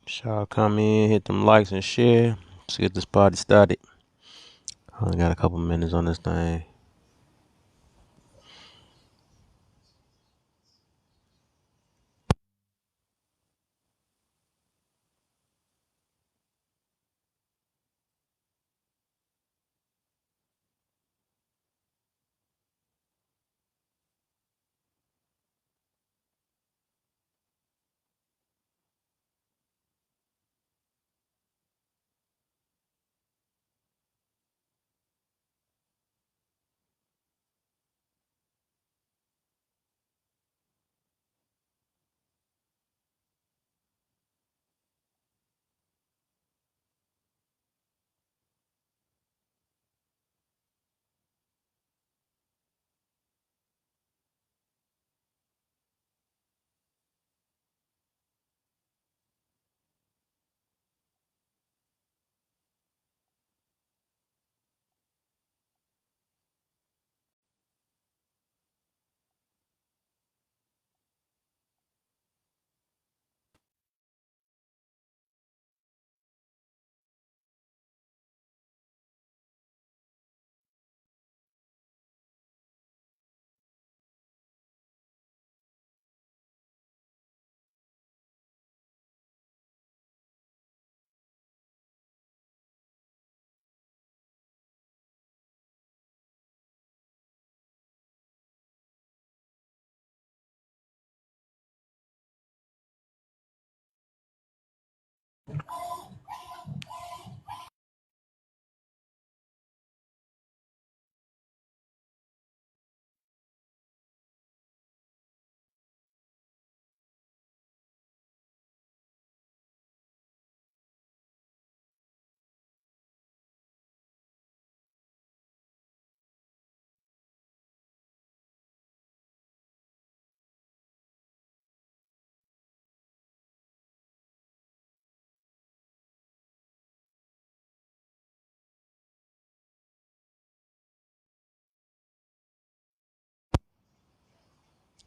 Y'all come in, hit them likes and share. Let's get this party started. I only got a couple minutes on this thing.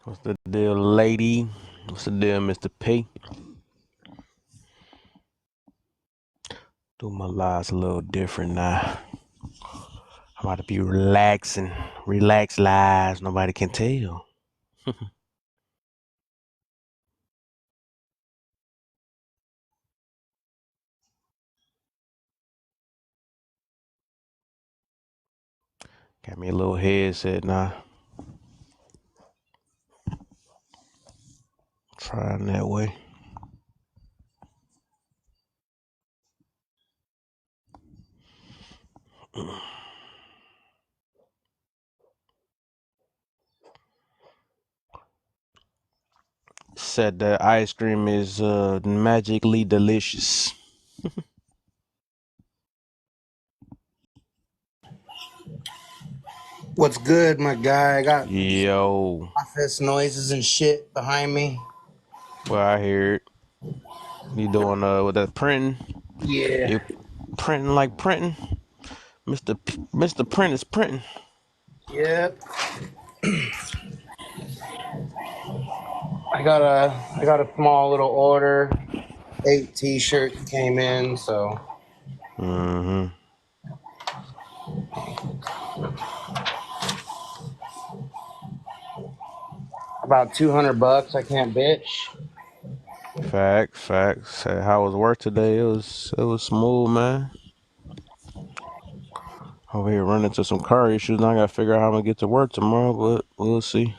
What's the deal, lady? What's the deal, Mr. P? Do my lives a little different now. I'm about to be relaxing. Relaxed lives. Nobody can tell. Got me a little headset now. Trying that way. Said the ice cream is magically delicious. What's good, my guy? I got Yo. office noises and shit behind me. Well, I hear it. You doing with that printing? Yeah. You printing like printing? Mr. Print is printing. Yep. I got a small little order. 8 t-shirts came in, so Mm-hmm. about $200. I can't bitch. Facts. Say, how was work today? It was smooth, man. Over here running into some car issues. Now I gotta figure out how I'm gonna get to work tomorrow, but we'll see.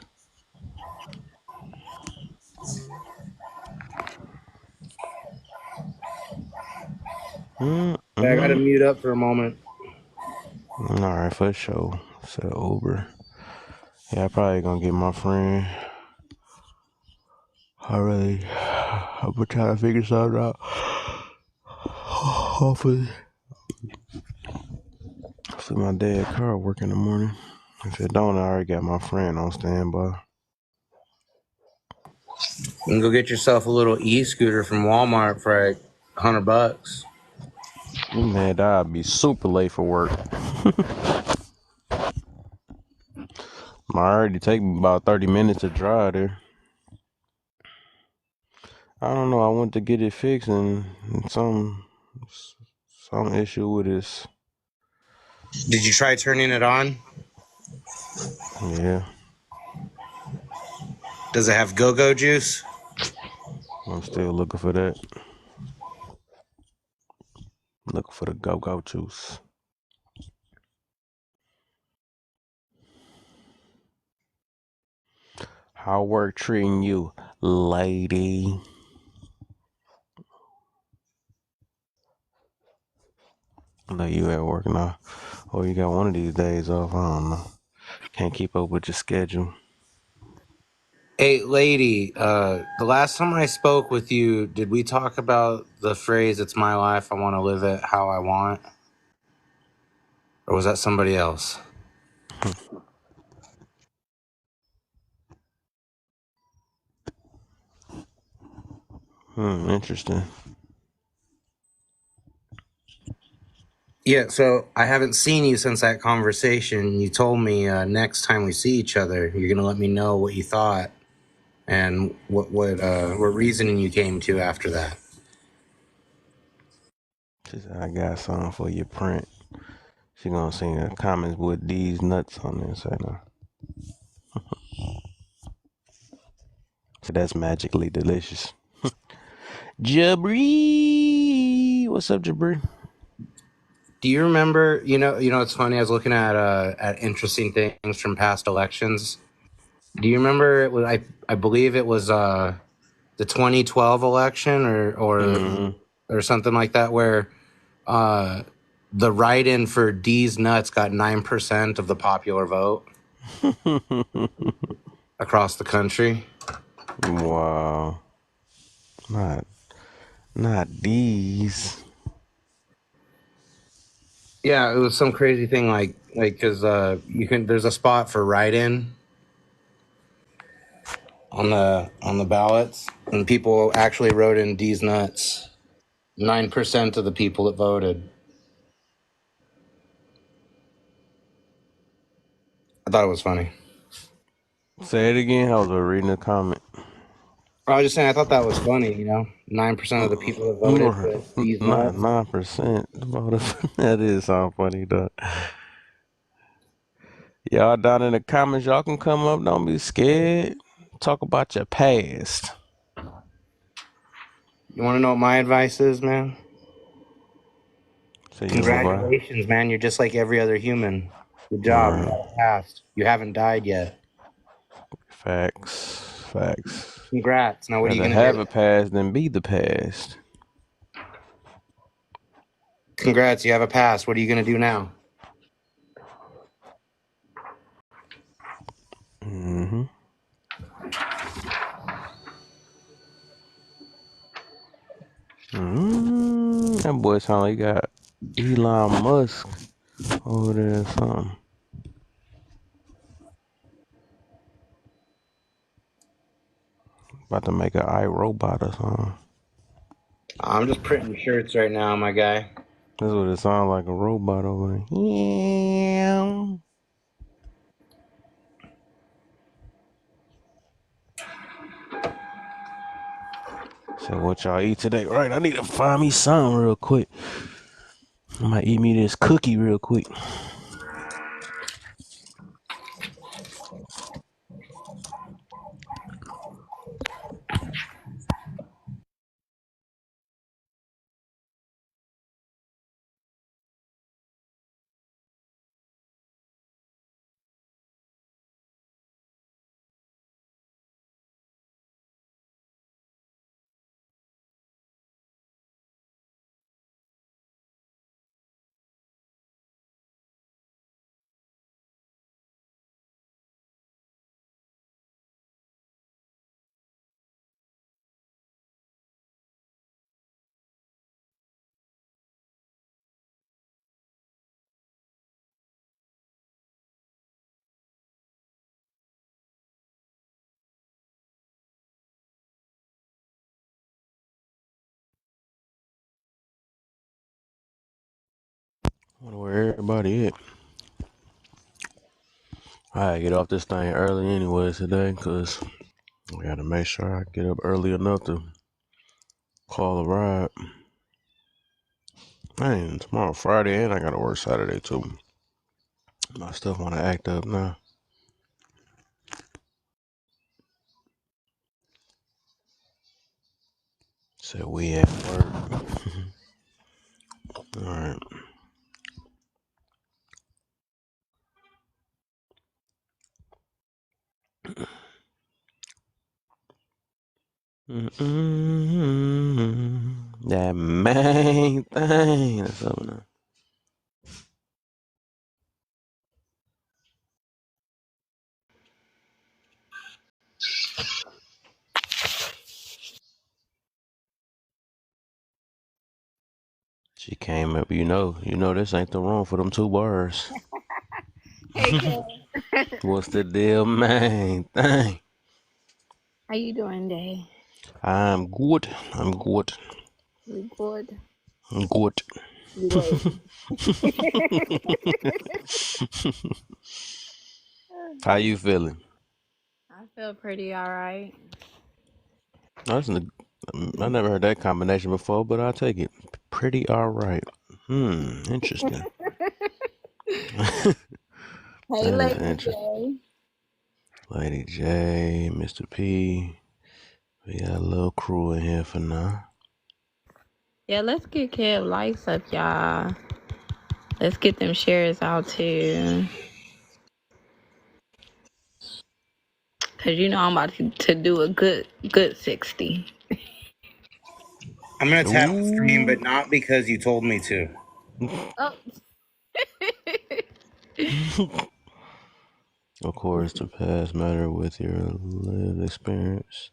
Yeah, I gotta Mm-mm. mute up for a moment. All right, for sure. So Uber. Yeah, I probably gonna get my friend. Already, I'm gonna try to figure something out. Hopefully, my dad car work in the morning. If it don't, I already got my friend on standby. You can go get yourself a little e-scooter from Walmart for like $100. Man, I'd be super late for work. Might already take me about 30 minutes to drive there. I don't know. I went to get it fixed and some issue with this. Did you try turning it on? Yeah, Does it have go-go juice? I'm still looking for that. Looking for the go-go juice. How work treating you, lady? I know you at work now. Or you got one of these days off. I don't know. Can't keep up with your schedule. Hey, lady, the last time I spoke with you, did we talk about the phrase, it's my life, I want to live it how I want? Or was that somebody else? Interesting. Yeah, so I haven't seen you since that conversation. You told me next time we see each other, you're gonna let me know what you thought and what reasoning you came to after that. She said, I got something for your print. She gonna sing the comments with these nuts on there. Say no. So that's magically delicious. Jabri, what's up, Jabri? Do you remember? It's funny. I was looking at interesting things from past elections. Do you remember? I believe it was the 2012 election or something like that, where uh, the write-in for D's nuts got 9% of the popular vote across the country. Wow, not not these. Yeah, it was some crazy thing like because there's a spot for write-in on the ballots, and people actually wrote in D's nuts. 9% of the people that voted. I thought it was funny. Say it again. I was reading a comment. I was just saying, I thought that was funny. 9% of the people that voted put D's Not nuts. 9%. That is so funny though. Y'all down in the comments, y'all can come up. Don't be scared. Talk about your past. You want to know what my advice is, man? So you what? Congratulations, man. You're just like every other human. Good job. You Right. got a past. You haven't died yet. Facts. Facts. Congrats. Now, what are you Rather going to have do? a past than be the past. Congrats. You have a past. What are you going to do now? Mm-hmm. That boy sound like he got Elon Musk over there or something. About to make an iRobot or something. I'm just printing shirts right now, my guy. That's what it sounds like, a robot over there. Yeah. So what y'all eat today? Right, I need to find me something real quick. I might eat me this cookie real quick. Wonder where everybody at. I gotta get off this thing early anyways today, cause I gotta make sure I get up early enough to Call a ride. Man, tomorrow Friday and I gotta work Saturday too. My stuff wanna act up now. Said we at work. Alright. That main thing. That's up now. She came up, this ain't the room for them 2 bars. Hey, Kev. What's the deal, man? Dang. How you doing today? I'm good. I'm good. You good? I'm good. You lazy? How you feeling? I feel pretty alright. I never heard that combination before, but I'll take it. Pretty alright. Interesting. Hey, That is Lady interesting. J. Lady J, Mr. P. We got a little crew in here for now. Yeah, let's get Kev likes up, y'all. Let's get them shares out too. Cause I'm about to do a good 60. I'm gonna tap the stream, Ooh. but not because you told me to. Oh. Of course, the past matter with your lived experience.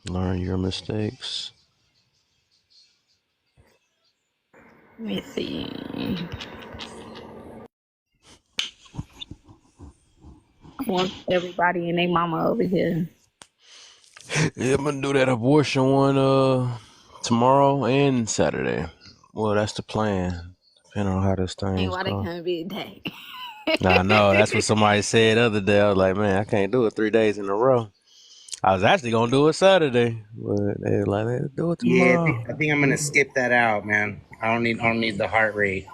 Learn your mistakes. Let me see. I want everybody and their mama over here. Yeah, I'm gonna do that abortion one tomorrow and Saturday. Well, that's the plan. Depending on how this Ain't thing's why they going. can't be a day. I know that's what somebody said the other day. I was like, man, I can't do it 3 days in a row. I was actually gonna do it Saturday, but they were like, let's do it Yeah, tomorrow. I think I'm gonna skip that out, man. I don't need the heart rate.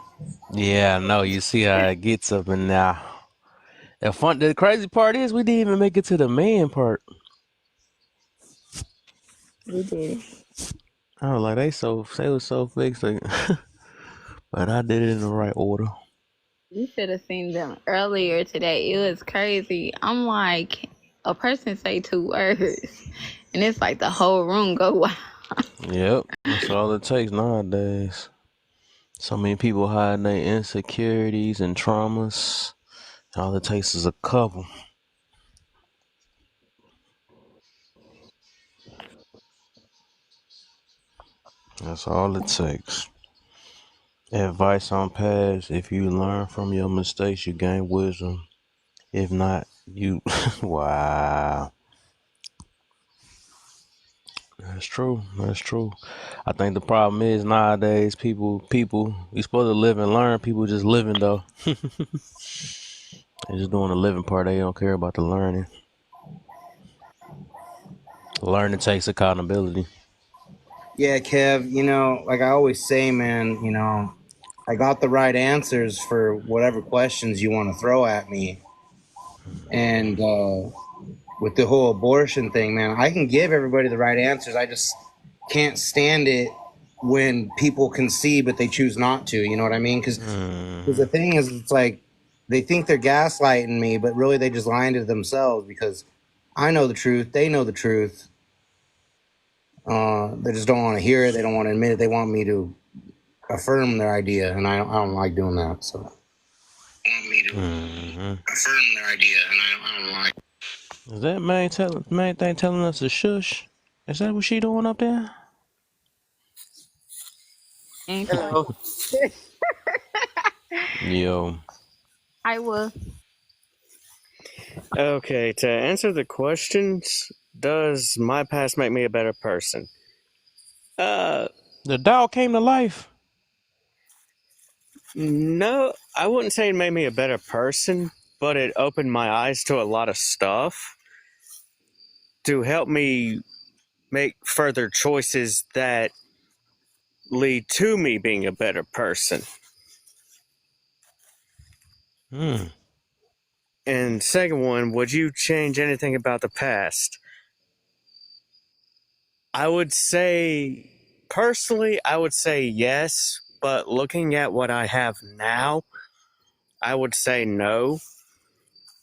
Yeah, I know. You see how it gets up and now. The crazy part is we didn't even make it to the man part. We did it. I was like, they was so fixed, like, but I did it in the right order. You should have seen them earlier today. It was crazy. I'm like, a person say 2 words, and it's like the whole room go wild. Yep, that's all it takes nowadays. So many people hiding their insecurities and traumas. All it takes is a couple. That's all it takes. Advice on past: if you learn from your mistakes, you gain wisdom. If not, you wow. That's true. That's true. I think the problem is nowadays people we supposed to live and learn. People just living though. They're just doing the living part. They don't care about the learning. Learning takes accountability. Yeah, Kev. Like I always say, man. I got the right answers for whatever questions you want to throw at me, and with the whole abortion thing, man, I can give everybody the right answers. I just can't stand it when people can see but they choose not to. You know what I mean? Because the Mm-hmm. thing is, it's like they think they're gaslighting me, but really they just lying to themselves because I know the truth. They know the truth. They just don't want to hear it. They don't want to admit it. They want me to affirm their idea, and I don't like doing that. So want me to Mm-hmm. affirm their idea, and I don't like. Is that main thing telling us to shush? Is that what she doing up there? Ain't telling Hello. you. Yo, I will. Okay, to answer the questions, does my past make me a better person? Uh, the dog came to life. no, I wouldn't say it made me a better person, but it opened my eyes to a lot of stuff to help me make further choices that lead to me being a better person. And second one, would you change anything about the past? I would say, personally, I would say yes, but looking at what I have now, I would say no.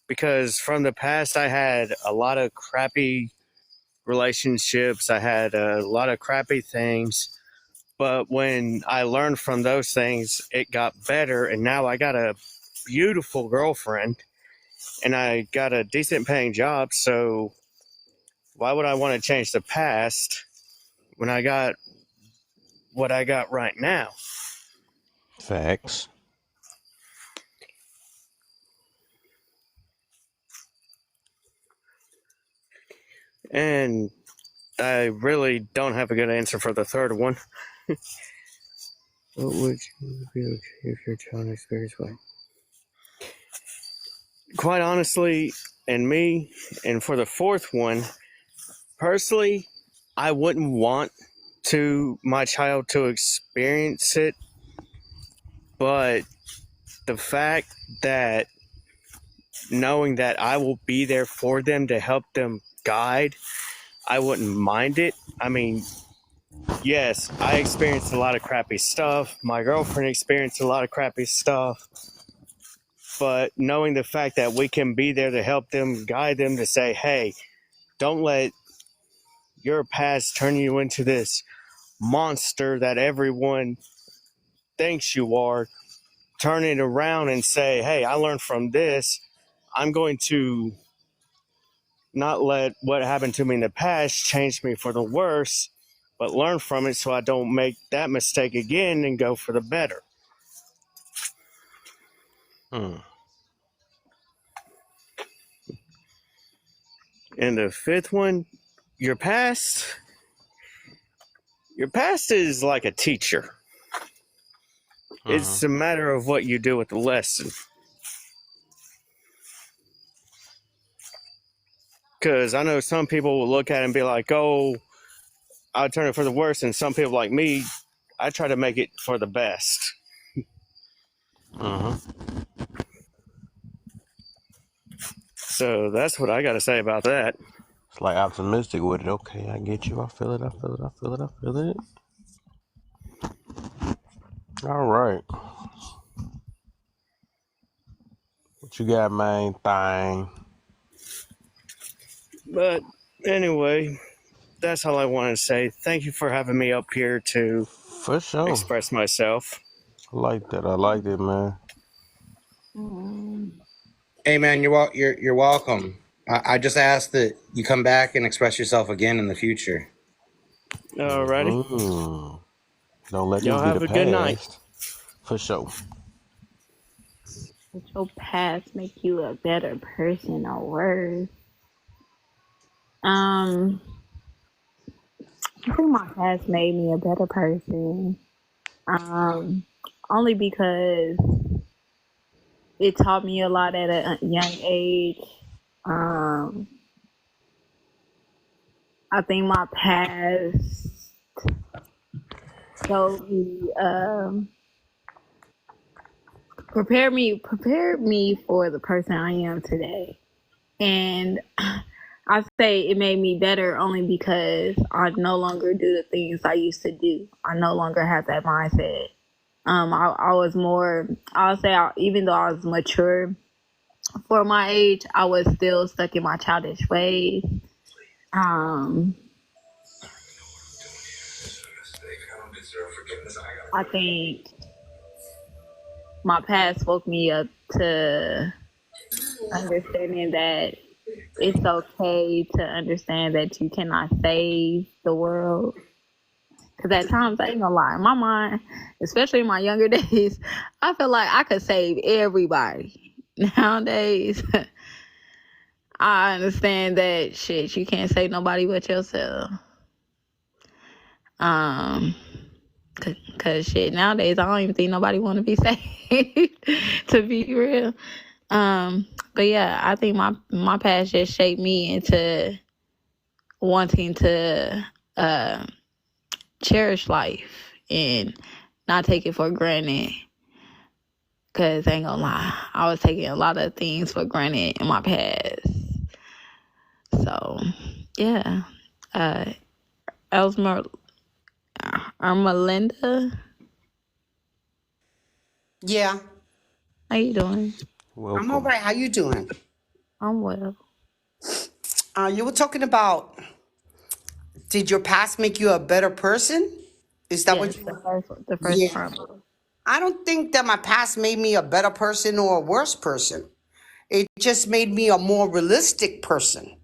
Because from the past, I had a lot of crappy relationships, I had a lot of crappy things. But when I learned from those things, it got better, and now I got a beautiful girlfriend, and I got a decent paying job, so why would I want to change the past when I got what I got right now? Facts. And I really don't have a good answer for the third one. What would you do if your child experienced what? Quite honestly, and me, and for the fourth one, personally, I wouldn't want my child to experience it, but the fact that knowing that I will be there for them to help them guide, I wouldn't mind it. I mean, yes, I experienced a lot of crappy stuff. My girlfriend experienced a lot of crappy stuff. But knowing the fact that we can be there to help them, guide them, to say, hey, don't let your past turn you into this monster that everyone thinks you are. Turn it around and say, hey, I learned from this. I'm going to not let what happened to me in the past change me for the worse, but learn from it so I don't make that mistake again and go for the better. And the fifth one, your past is like a teacher. It's a matter of what you do with the lesson. Because I know some people will look at it and be like, oh, I'll turn it for the worst. And some people like me, I try to make it for the best. So that's what I got to say about that. It's like optimistic with it. Okay, I get you. I feel it. All right. What you got, main thing? But anyway, that's all I wanted to say. Thank you for having me up here to For sure. express myself. I like that. I like it, man. Hey man, you're welcome. I just ask that you come back and express yourself again in the future. Alrighty. Don't let Y'all this be have the a past. good night. For sure. Did your past make you a better person or worse? I think my past made me a better person. Only because it taught me a lot at a young age. I think my past showed me, prepared me for the person I am today. And I say it made me better only because I no longer do the things I used to do. I no longer have that mindset. I was more, I'll say, even though I was mature for my age, I was still stuck in my childish ways. I think my past woke me up to understanding that it's okay to understand that you cannot save the world. Because at times, I ain't gonna lie, in my mind, especially in my younger days, I feel like I could save everybody. Nowadays, I understand that shit, you can't save nobody but yourself. Cause shit, nowadays I don't even think nobody want to be saved. To be real. But yeah, I think my past just shaped me into wanting to cherish life and not take it for granted. Cause I ain't gonna lie, I was taking a lot of things for granted in my past. So, yeah. Elsmer, Melinda, Yeah, how you doing? I'm all Welcome. right. How you doing? I'm well. You were talking about, did your past make you a better person? Is that Yes, what you the were? first Yeah. part. I don't think that my past made me a better person or a worse person. It just made me a more realistic person.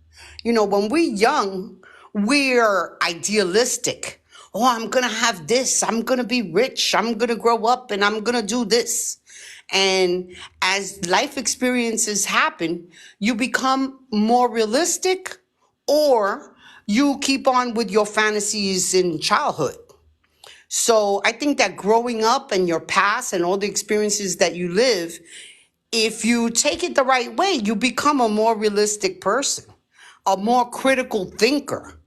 You know, when we're young, we're idealistic. Oh, I'm going to have this. I'm going to be rich. I'm going to grow up and I'm going to do this. And as life experiences happen, you become more realistic or you keep on with your fantasies in childhood. So I think that growing up and your past and all the experiences that you live, if you take it the right way, you become a more realistic person, a more critical thinker.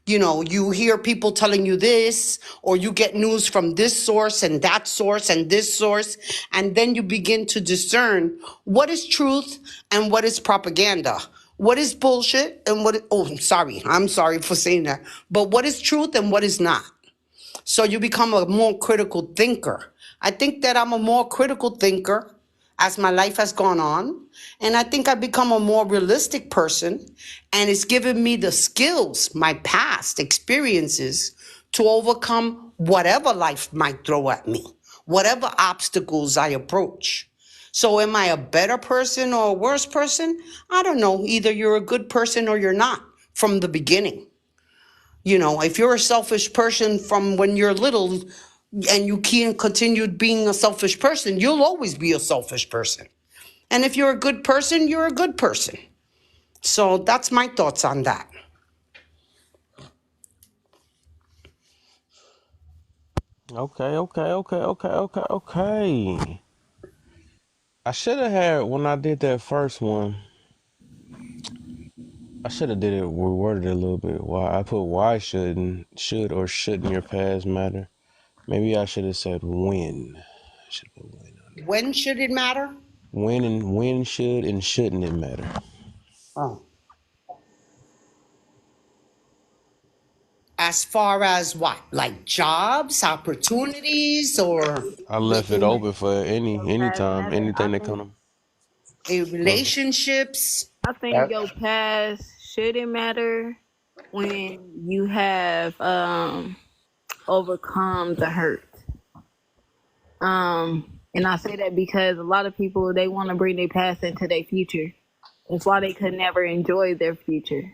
You know, you hear people telling you this, or you get news from this source and that source and this source, and then you begin to discern what is truth and what is propaganda. What is bullshit and I'm sorry for saying that, but what is truth and what is not? So you become a more critical thinker. I think that I'm a more critical thinker as my life has gone on. And I think I've become a more realistic person. And it's given me the skills, my past experiences, to overcome whatever life might throw at me, whatever obstacles I approach. So am I a better person or a worse person? I don't know. Either you're a good person or you're not from the beginning. You know, if you're a selfish person from when you're little and you can't continue being a selfish person, you'll always be a selfish person. And if you're a good person, you're a good person. So that's my thoughts on that. Okay. I should have had when I did that first one. I should have did it reworded it a little bit. Why I put why should or shouldn't your past matter? Maybe I should have said when. I should put when on there. When should it matter? When should and shouldn't it matter? Oh, as far as what? Like jobs, opportunities, or I left it making open for Your past anytime, matter. I anything that think come. relationships? I think That your past shouldn't matter when you have overcome the hurt. And I say that because a lot of people they want to bring their past into their future. That's why they could never enjoy their future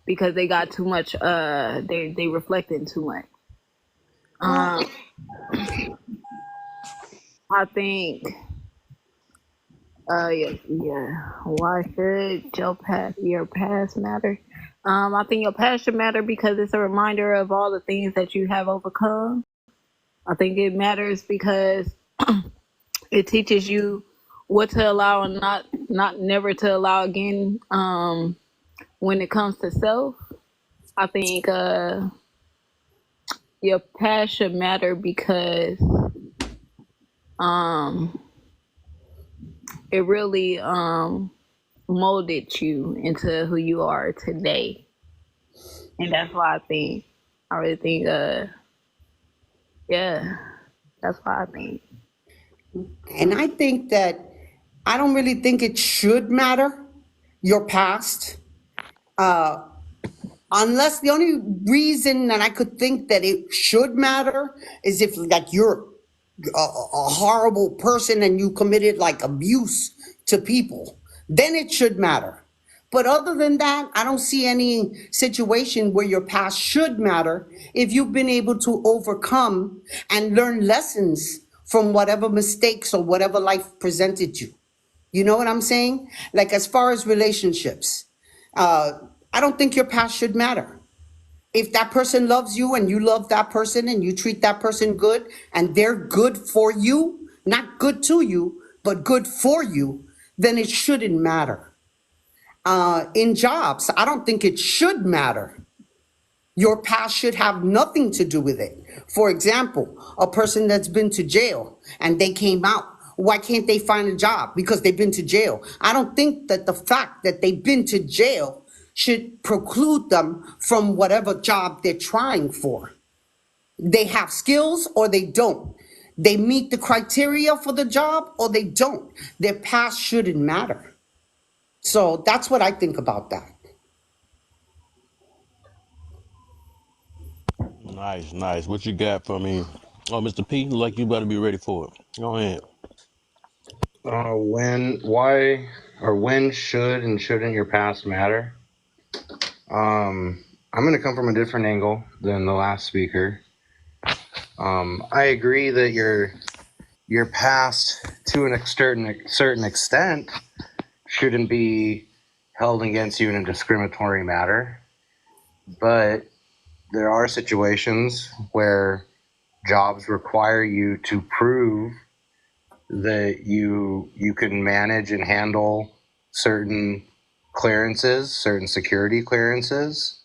because they got too much. They reflecting too much. Um, I think. Yeah. Why should your past matter? I think your past should matter because it's a reminder of all the things that you have overcome. I think it matters because it teaches you what to allow and not never to allow again. When it comes to self, I think your past should matter because um it really molded you into who you are today, and that's why I really think yeah, that's why I think. And I think that I don't really think it should matter, your past. Unless the only reason that I could think that it should matter is if like you're a horrible person and you committed like abuse to people, then it should matter. But other than that, I don't see any situation where your past should matter if you've been able to overcome and learn lessons from whatever mistakes or whatever life presented you. You know what I'm saying? Like as far as relationships, uh, I don't think your past should matter. If that person loves you and you love that person and you treat that person good and they're good for you, not good to you, but good for you, then it shouldn't matter. In jobs, I don't think it should matter. Your past should have nothing to do with it. For example, a person that's been to jail and they came out, why can't they find a job? Because they've been to jail. I don't think that the fact that they've been to jail should preclude them from whatever job they're trying for. They have skills or they don't. They meet the criteria for the job or they don't. Their past shouldn't matter. So that's what I think about that. Nice, nice. What you got for me? Oh, Mr. P, look like you better be ready for it. Go ahead. When should and shouldn't your past matter? I'm going to come from a different angle than the last speaker. I agree that your past, to a certain extent, shouldn't be held against you in a discriminatory matter, but there are situations where jobs require you to prove that you can manage and handle certain clearances, certain security clearances,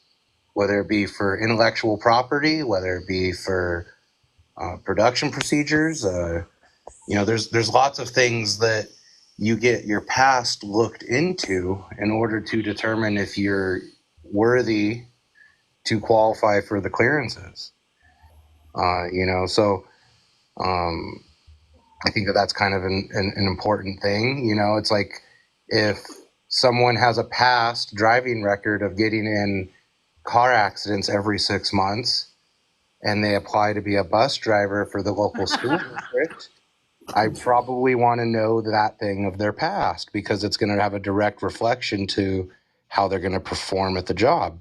whether it be for intellectual property, whether it be for production procedures. There's lots of things that you get your past looked into in order to determine if you're worthy to qualify for the clearances. So I think that that's kind of an important thing. It's like if someone has a past driving record of getting in car accidents every 6 months and they apply to be a bus driver for the local school district, I probably want to know that thing of their past because it's going to have a direct reflection to how they're going to perform at the job.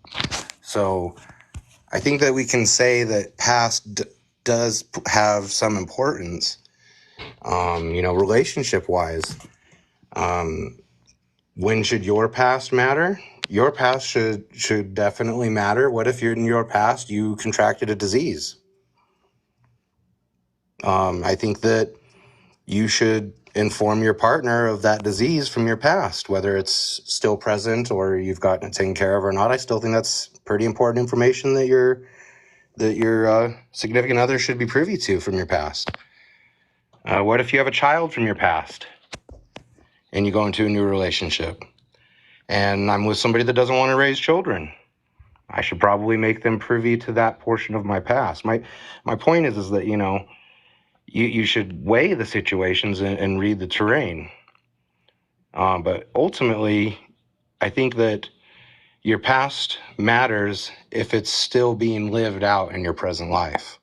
So I think that we can say that past does have some importance, relationship wise. When should your past matter? Your past should definitely matter. What if in your past you contracted a disease? I think that you should inform your partner of that disease from your past, whether it's still present or you've gotten it taken care of or not. I still think that's pretty important information that your significant other should be privy to from your past. What if you have a child from your past and you go into a new relationship? And I'm with somebody that doesn't want to raise children. I should probably make them privy to that portion of my past. My point is that, you should weigh the situations and read the terrain. But ultimately, I think that your past matters if it's still being lived out in your present life,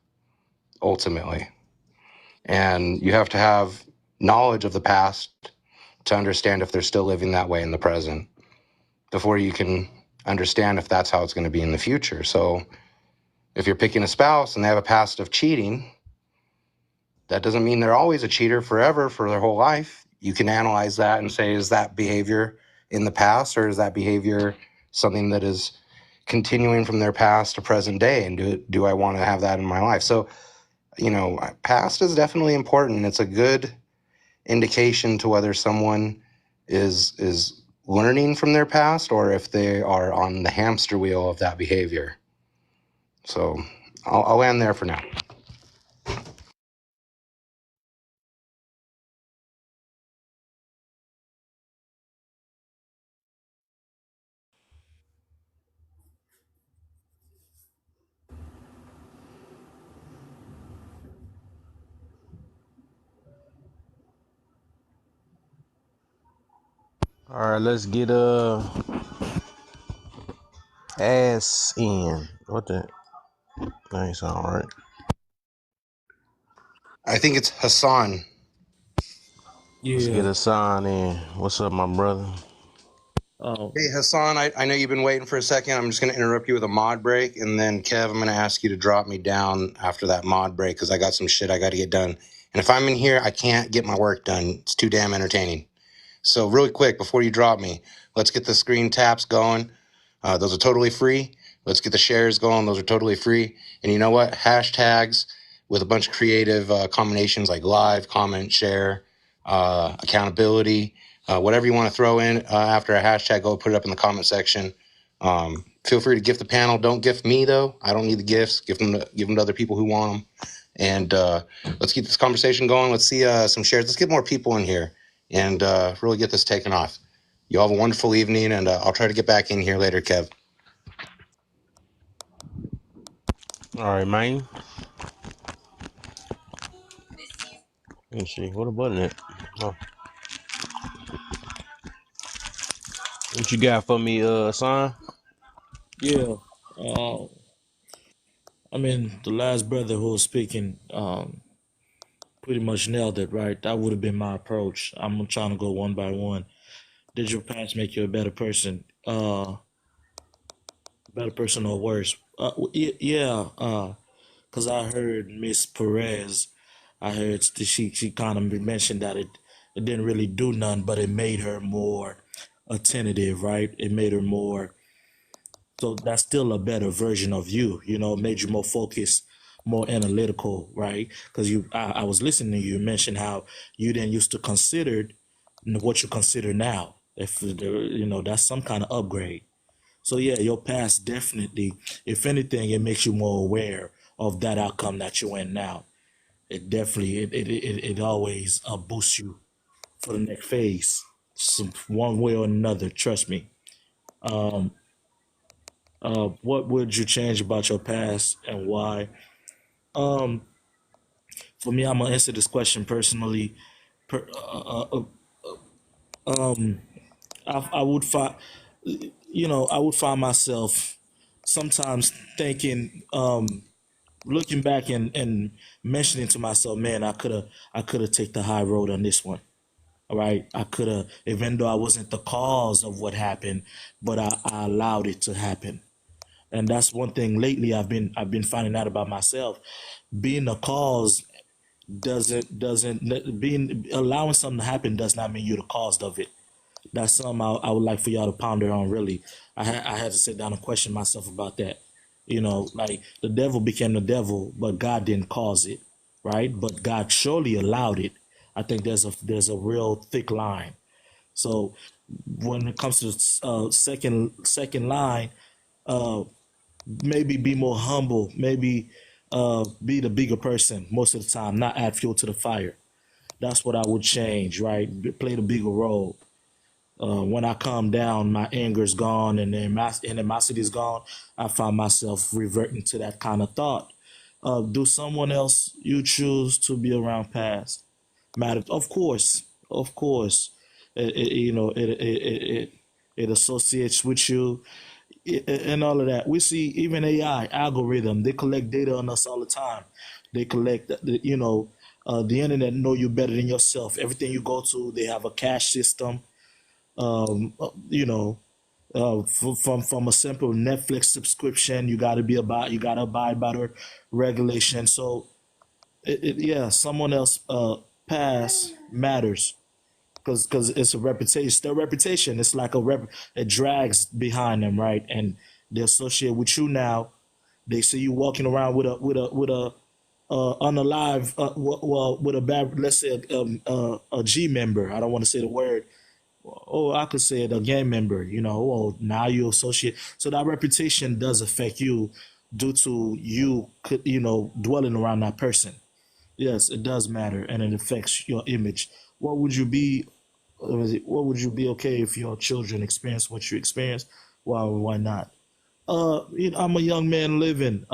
ultimately. And you have to have knowledge of the past to understand if they're still living that way in the present before you can understand if that's how it's going to be in the future. So if you're picking a spouse and they have a past of cheating, that doesn't mean they're always a cheater forever for their whole life. You can analyze that and say, is that behavior in the past or is that behavior something that is continuing from their past to present day? And do I want to have that in my life? So, past is definitely important. It's a good indication to whether someone is learning from their past or if they are on the hamster wheel of that behavior. So I'll land there for now. All right, let's get ass in. What the? That ain't sound right. I think it's Hassan. Let's get Yeah. a sign in. What's up, my brother? Hey, Hassan, I know you've been waiting for a second. I'm just going to interrupt you with a mod break. And then, Kev, I'm going to ask you to drop me down after that mod break because I got some shit I got to get done. And if I'm in here, I can't get my work done. It's too damn entertaining. So really quick, before you drop me, let's get the screen taps going. Those are totally free. Let's get the shares going. Those are totally free. And you know what? Hashtags with a bunch of creative combinations like live, comment, share, accountability, whatever you want to throw in after a hashtag, go put it up in the comment section. Feel free to gift the panel. Don't gift me though. I don't need the gifts. Give them to other people who want them. And let's keep this conversation going. Let's see some shares. Let's get more people in here and really get this taken off. You all have a wonderful evening, and I'll try to get back in here later, Kev. All right, man. Let me see. What a button it? Oh. What you got for me, son? Yeah. I mean, the last brother who was speaking pretty much nailed it, right? That would have been my approach. I'm trying to go one by one. Did your past make you a better person? Better person or worse? Yeah. Because I heard Miss Perez. I heard she kind of mentioned that it didn't really do none, but it made her more attentive, right? It made her more. So that's still a better version of you, made you more focused, more analytical, right? Because I was listening to you mention how you didn't used to consider what you consider now. If that's some kind of upgrade. So yeah, your past definitely, if anything, it makes you more aware of that outcome that you're in now. It definitely it always boosts you for the next phase, one way or another. Trust me. What would you change about your past and why? Um, for me, I'm gonna answer this question personally. Per, um, I would find, I would find myself sometimes thinking, looking back and mentioning to myself, man, I could have taken the high road on this one. All right, I could have, even though I wasn't the cause of what happened, but I allowed it to happen. And that's one thing lately I've been finding out about myself. Being the cause doesn't being allowing something to happen does not mean you're the cause of it. That's something I would like for y'all to ponder on. Really, I had to sit down and question myself about that. Like the devil became the devil, but God didn't cause it, right? But God surely allowed it. I think there's a real thick line. So when it comes to second line, uh, maybe be more humble, maybe be the bigger person most of the time, not add fuel to the fire. That's what I would change, right? Play the bigger role. When I calm down, my anger is gone and the animosity is gone. I find myself reverting to that kind of thought. Do someone else you choose to be around past matter? Of course, it associates with you and all of that. We see even AI algorithm; they collect data on us all the time. They collect, the internet know you better than yourself. Everything you go to, they have a cache system. Um, uh, you know, from a simple Netflix subscription, you gotta abide by the regulation. So, yeah, someone else pass matters because it's a reputation. It's their reputation. It's like it drags behind them, right? And they associate with you now. They see you walking around with a unalive, well, with a bad, let's say a G member. I don't want to say the word. Oh, I could say it, a gang member. Oh, now you associate. So that reputation does affect you due to you, dwelling around that person. Yes, it does matter, and it affects your image. What would you be? What would you be okay if your children experience what you experience? Why not? I'm a young man living.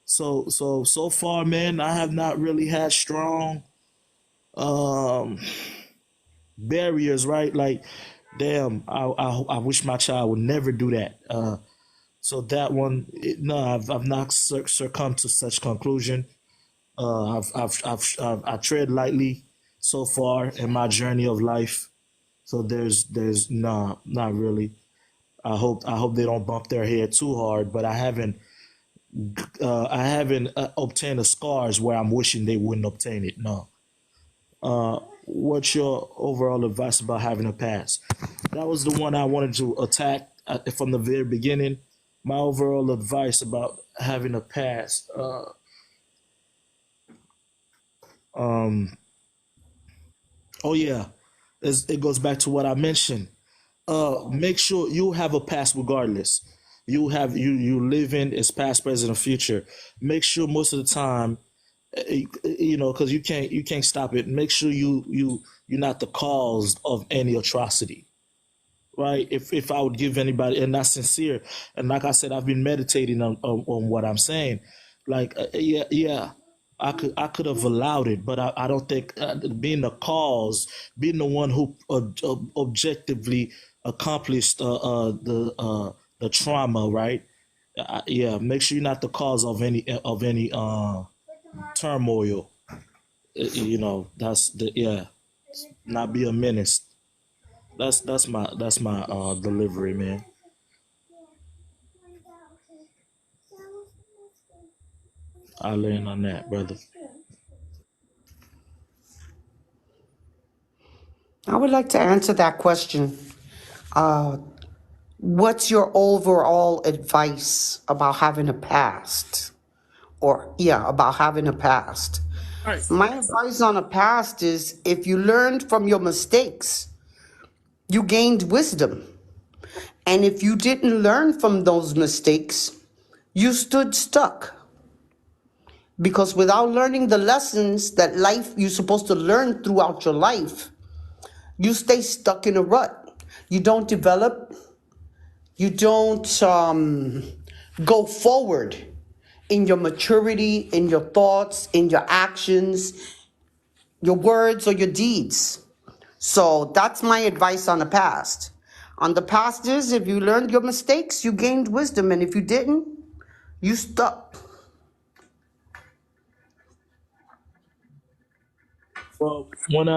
So far, man, I have not really had strong um barriers, right? Like, damn, I wish my child would never do that. So that one, no, I've not succumbed to such conclusion. I tread lightly so far in my journey of life. So there's nah, not really. I hope they don't bump their head too hard, but I haven't obtained the scars where I'm wishing they wouldn't obtain it. No. What's your overall advice about having a past? That was the one I wanted to attack from the very beginning. My overall advice about having a past. Um, oh yeah, it goes back to what I mentioned. Make sure you have a past regardless. you living is past, present, and future. Make sure most of the time, because you can't stop it. Make sure you're not the cause of any atrocity, right? If I would give anybody, and that's sincere, and like I said, I've been meditating on what I'm saying. Like, yeah, I could have allowed it, but I don't think being the cause, being the one who objectively accomplished the trauma, right? Yeah, make sure you're not the cause of any turmoil. That's the yeah. Not be a menace. That's my delivery, man. I land on that, brother. I would like to answer that question. Uh, what's your overall advice about having a past? Or, yeah, about having a past. All right. My advice on a past is if you learned from your mistakes, you gained wisdom. And if you didn't learn from those mistakes, you stood stuck. Because without learning the lessons that life you're supposed to learn throughout your life, you stay stuck in a rut. You don't develop. You don't go forward in your maturity, in your thoughts, in your actions, your words, or your deeds. So that's my advice on the past. On the past is if you learned your mistakes, you gained wisdom. And if you didn't, you stuck. Well, when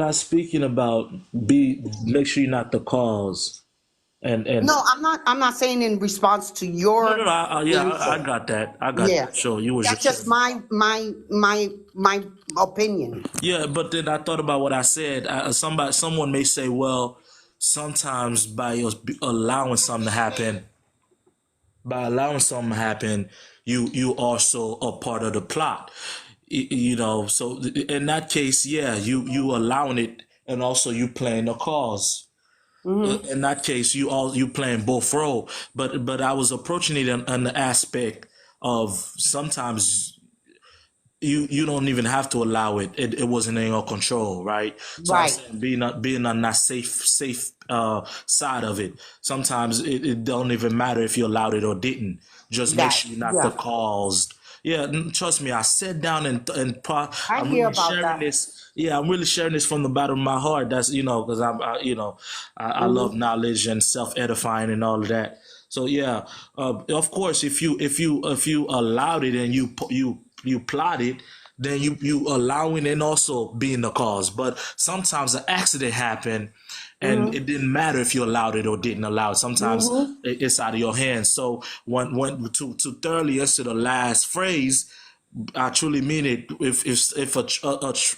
I speaking about make sure you're not the cause, and No, I'm not saying in response to no, your yeah, I answer. got that. I got Yeah. that. Sure, you was That's just just my opinion. yeah, but then I thought about what I said. Someone may say, well, sometimes by us allowing something to happen, you also are part of the plot. So in that case, yeah, you allowing it, and also you playing the cause. In that case, you playing both role. But I was approaching it in the aspect of sometimes you don't even have to allow it. It wasn't in your control, right? So I'm Right. saying being on that safe side of it. Sometimes it don't even matter if you allowed it or didn't. Just make That, sure you're not the yeah. cause. Yeah, trust me. I sat down I I'm hear really about sharing that. this. Yeah, I'm really sharing this from the bottom of my heart. That's because I love knowledge and self edifying and all of that. So yeah, of course, if you allowed it and you plotted, then you allowing and also being the cause. But sometimes an accident happened, and it didn't matter if you allowed it or didn't allow it. Sometimes it's out of your hands. So to thoroughly answer the last phrase, I truly mean it. If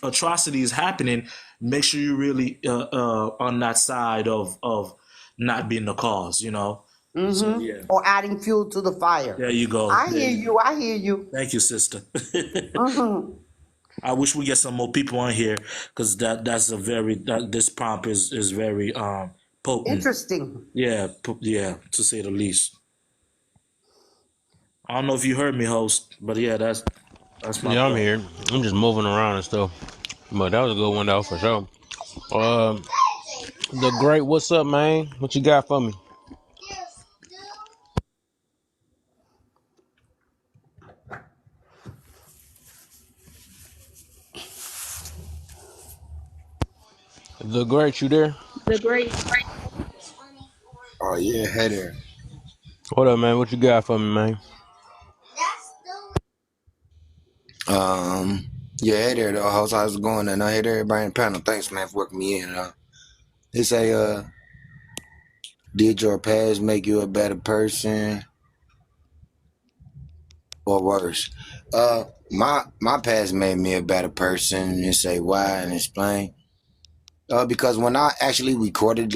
atrocity is happening, make sure you really on that side of not being the cause. So yeah, Or adding fuel to the fire. there you go. I hear you. I hear you. Thank you, sister. Hmm. I wish we get some more people on here because this prompt is very potent. Interesting. Yeah, yeah, to say the least. I don't know if you heard me, host, but yeah, that's my Yeah, I'm thought. here. I'm just moving around and stuff. But that was a good one though, for sure. Um, the great, what's up, man? What you got for me? The great, you there? The great. Oh yeah, hey there. What up, man? What you got for me, man? Um, yeah, hey there. How's it going? And hey there, everybody in the panel. Thanks, man, for working me in. They say, did your past make you a better person or worse? My past made me a better person, and say why and explain. Because when I actually recorded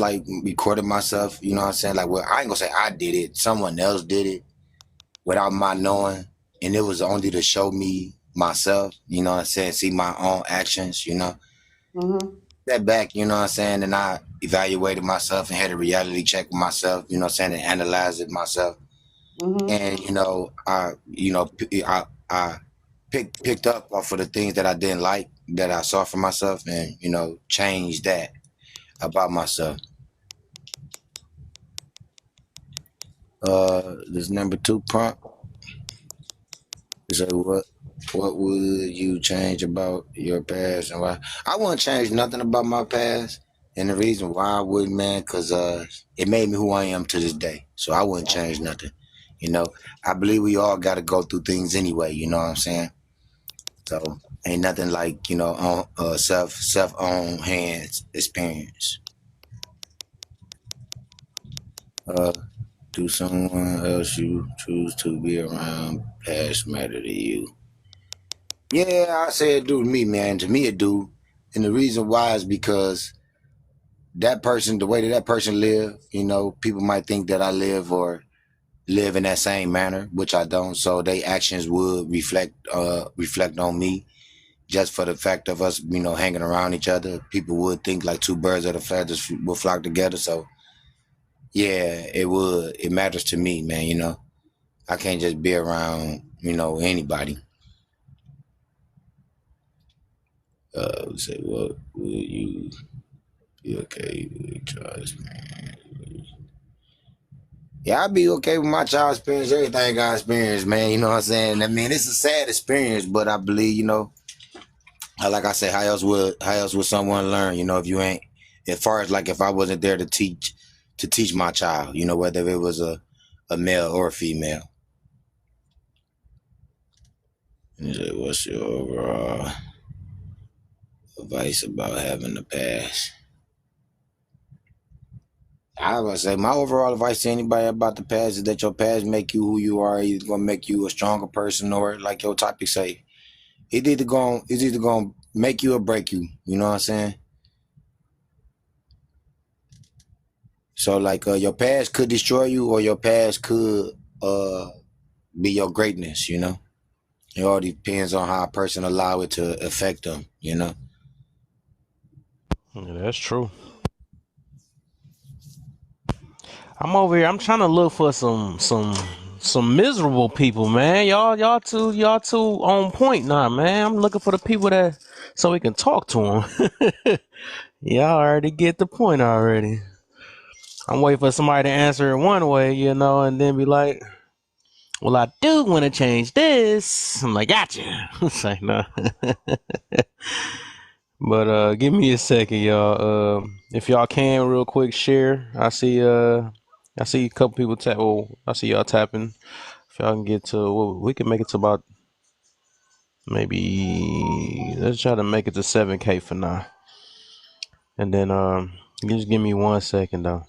myself, you know what I'm saying? Like, well, I ain't gonna say I did it. Someone else did it without my knowing, and it was only to show me myself, you know what I'm saying, see my own actions, Hmm. Step back, you know what I'm saying, and I evaluated myself and had a reality check with myself, you know what I'm saying, and analyzed it myself. And I picked up off of the things that I didn't like that I saw for myself, and changed that about myself. This number 2 prompt is what would you change about your past and why? I wouldn't change nothing about my past, and the reason why I wouldn't, man, because it made me who I am to this day. So I wouldn't change nothing. I believe we all got to go through things anyway. You know what I'm saying? So ain't nothing like on self own hands experience. Do someone else you choose to be around past matter to you? Yeah, I say it do to me, man. To me, it do. And the reason why is because that person, the way that person live, people might think that I live in that same manner, which I don't. So they actions would reflect on me just for the fact of us, hanging around each other. People would think like two birds of a feather will flock together. So yeah, it would. It matters to me, man. I can't just be around, anybody. Say, what would you be okay with child experience? Yeah, I'd be okay with my child experience, everything I experienced, man. You know what I'm saying? I mean, it's a sad experience, but I believe, like I say, how else would someone learn, if you ain't, as far as like if I wasn't there to teach my child, whether it was a male or a female. What's your overall advice about having the past? I would say my overall advice to anybody about the past is that your past make you who you are. It's gonna make you a stronger person, or like your topic say, it's either gonna make you or break you. You know what I'm saying? So like your past could destroy you, or your past could be your greatness. It all depends on how a person allow it to affect them. Yeah, that's true. I'm over here. I'm trying to look for some miserable people, man. Y'all too on point now, man. I'm looking for the people that so we can talk to them. Y'all already get the point already. I'm waiting for somebody to answer it one way, and then be like, "Well, I do want to change this." I'm like, "Gotcha." It's like, no. But give me a second, y'all. If y'all can, real quick, share. I see a couple people tap. Well, I see y'all tapping. If y'all can get to, well, we can make it to about maybe. Let's try to make it to 7K for now, and then you just give me 1 second though.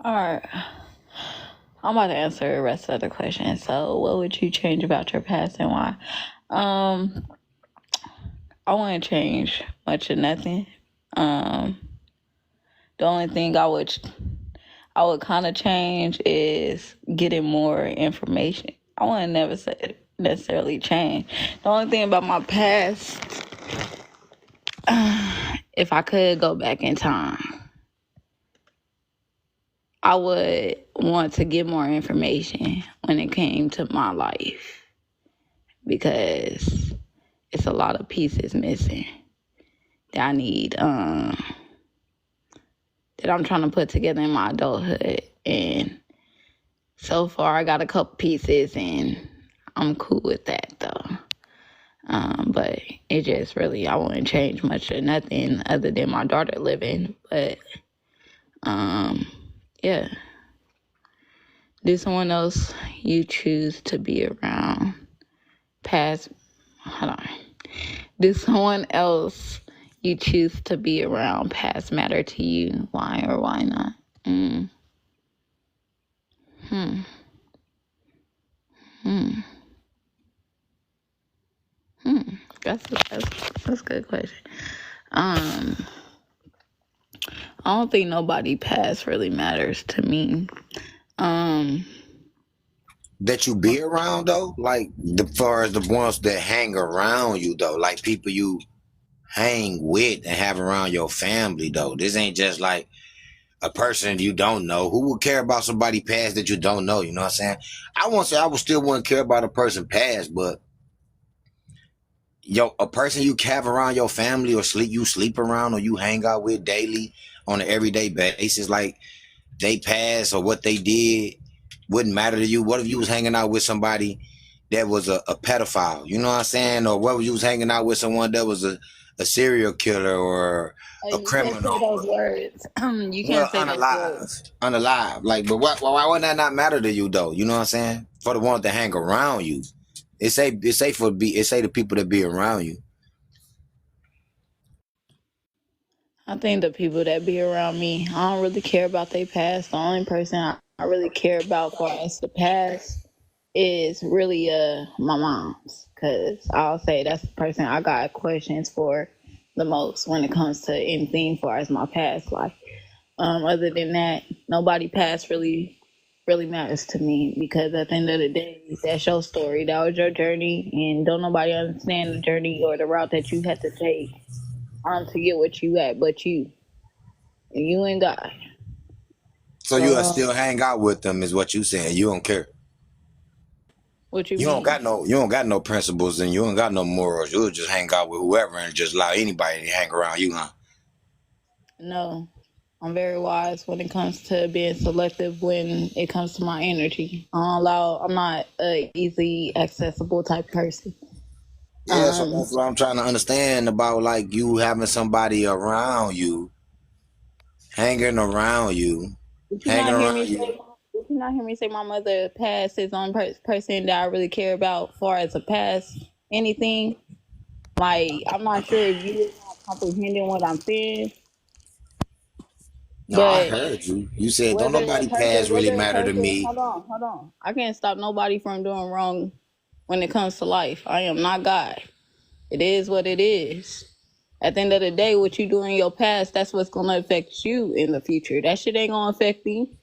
All right. I'm about to answer the rest of the question. So, what would you change about your past and why? I wouldn't change much of nothing. The only thing I would kind of change is getting more information. I wouldn't never say necessarily change. The only thing about my past, if I could go back in time, I would want to get more information when it came to my life, because it's a lot of pieces missing that I need, that I'm trying to put together in my adulthood. And so far I got a couple pieces and I'm cool with that though. But it just really, I wouldn't change much or nothing other than my daughter living. But yeah. Do someone else you choose to be around past, hold on. Do someone else you choose to be around past matter to you? Why or why not? That's a good question. I don't think nobody past really matters to me. That you be around though, like as far as the ones that hang around you though, like people you hang with and have around your family though. This ain't just like a person you don't know. Who would care about somebody past that you don't know? You know what I'm saying? I won't say I would still wouldn't care about a person past, but a person you have around your family or sleep around or you hang out with daily on an everyday basis, like they pass or what they did wouldn't matter to you. What if you was hanging out with somebody that was a pedophile? You know what I'm saying? Or what if you was hanging out with someone that was a serial killer or a You can't say criminal? those words. You Well, can't say those words. unalive. Like, but why would that not matter to you though? You know what I'm saying? For the ones that hang around you, it say the people that be around you. I think the people that be around me, I don't really care about their past. The only person I really care about for us the past is really my mom's, because I'll say that's the person I got questions for the most when it comes to anything far as my past life. Other than that, nobody past really matters to me, because at the end of the day, that's your story. That was your journey, and don't nobody understand the journey or the route that you had to take to get what you at, but you and God. So you still hang out with them, is what you saying? You don't care. What you You mean? don't got no principles and you don't got no morals. You'll just hang out with whoever and just allow anybody to hang around you, huh? No, I'm very wise when it comes to being selective when it comes to my energy. I'm not a easy accessible type person. Yeah, so that's what I'm trying to understand about, like, you having somebody around you, hanging around you, Did you hanging not hear around me you. say? Did you not hear me say my mother passed is the only person that I really care about, far as a past anything? Like, I'm not sure if you're not comprehending what I'm saying, No, I but heard you. You said don't whether nobody past really a matter to person, me. hold on. I can't stop nobody from doing wrong when it comes to life. I am not God. It is what it is. At the end of the day, what you do in your past, that's what's gonna affect you in the future. That shit ain't gonna affect me.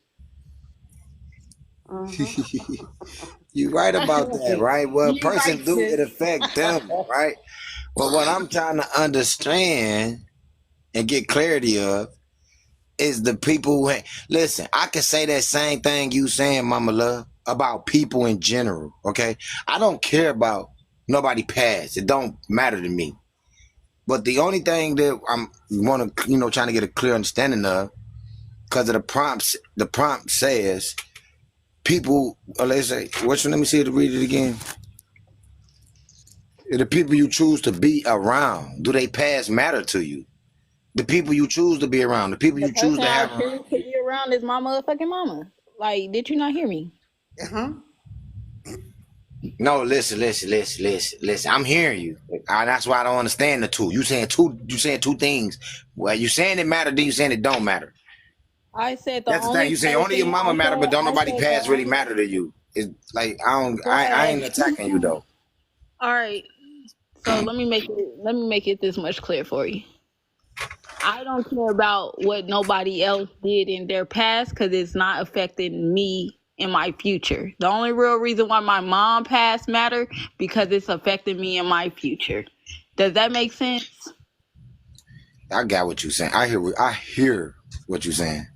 You right about that, right? Well, a You right, person do it sis. affect them, right? But what I'm trying to understand and get clarity of is the people who listen. I can say that same thing you saying, Mama Love, about people in general. Okay, I don't care about nobody past. It don't matter to me. But the only thing that I'm trying to get a clear understanding of, because of the prompt says people. Let's say, let me see it. Read it again. The people you choose to be around, do they past matter to you? The people you choose to be around, the people The you choose person to I have choose around to you. be around is my motherfucking mama. Like, did you not hear me? Uh-huh. No, listen. I'm hearing you. That's why I don't understand the two. You saying two things. Well, you saying it matter, then you saying it don't matter. I said the That's the thing. only You say only your person. mama matter, but don't I nobody said the past really only. matter to you. It's like Go I ahead. ain't attacking you though. All right. So let me make it this much clear for you. I don't care about what nobody else did in their past, because it's not affecting me in my future. The only real reason why my mom past matter, because it's affecting me in my future. Does that make sense? I got what you saying. I hear what you saying.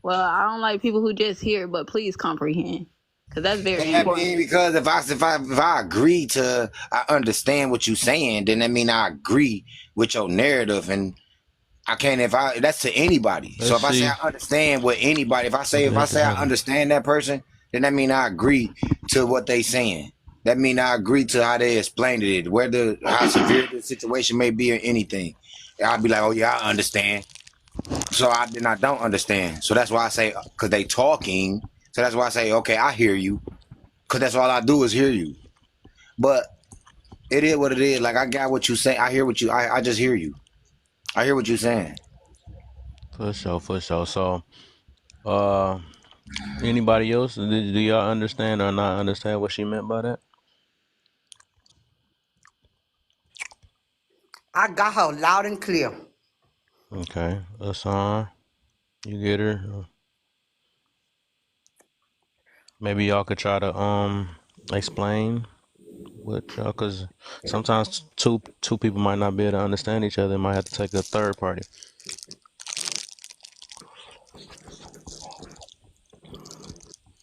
Well, I don't like people who just hear, but please comprehend, because that's very I mean, important. because if I agree to, I understand what you're saying, then that mean I agree with your narrative, and I can't that's to anybody. So Let's if I say see. I understand what anybody, if I say I Happen. understand that person, then that mean I agree to what they saying. That mean I agree to how they explained it, how severe the situation may be or anything. I'll be like, oh yeah, I understand. So I don't understand. So that's why I say, because they talking. So that's why I say, okay, I hear you. Because that's all I do is hear you. But it is what it is. Like, I got what you say. I hear what I just hear you. I hear what you're saying. For sure. So, anybody else? Do y'all understand or not understand what she meant by that? I got her loud and clear. Okay, Hassan, you get her. Maybe y'all could try to explain What y'all? Because sometimes two people might not be able to understand each other. Might have to take a third party.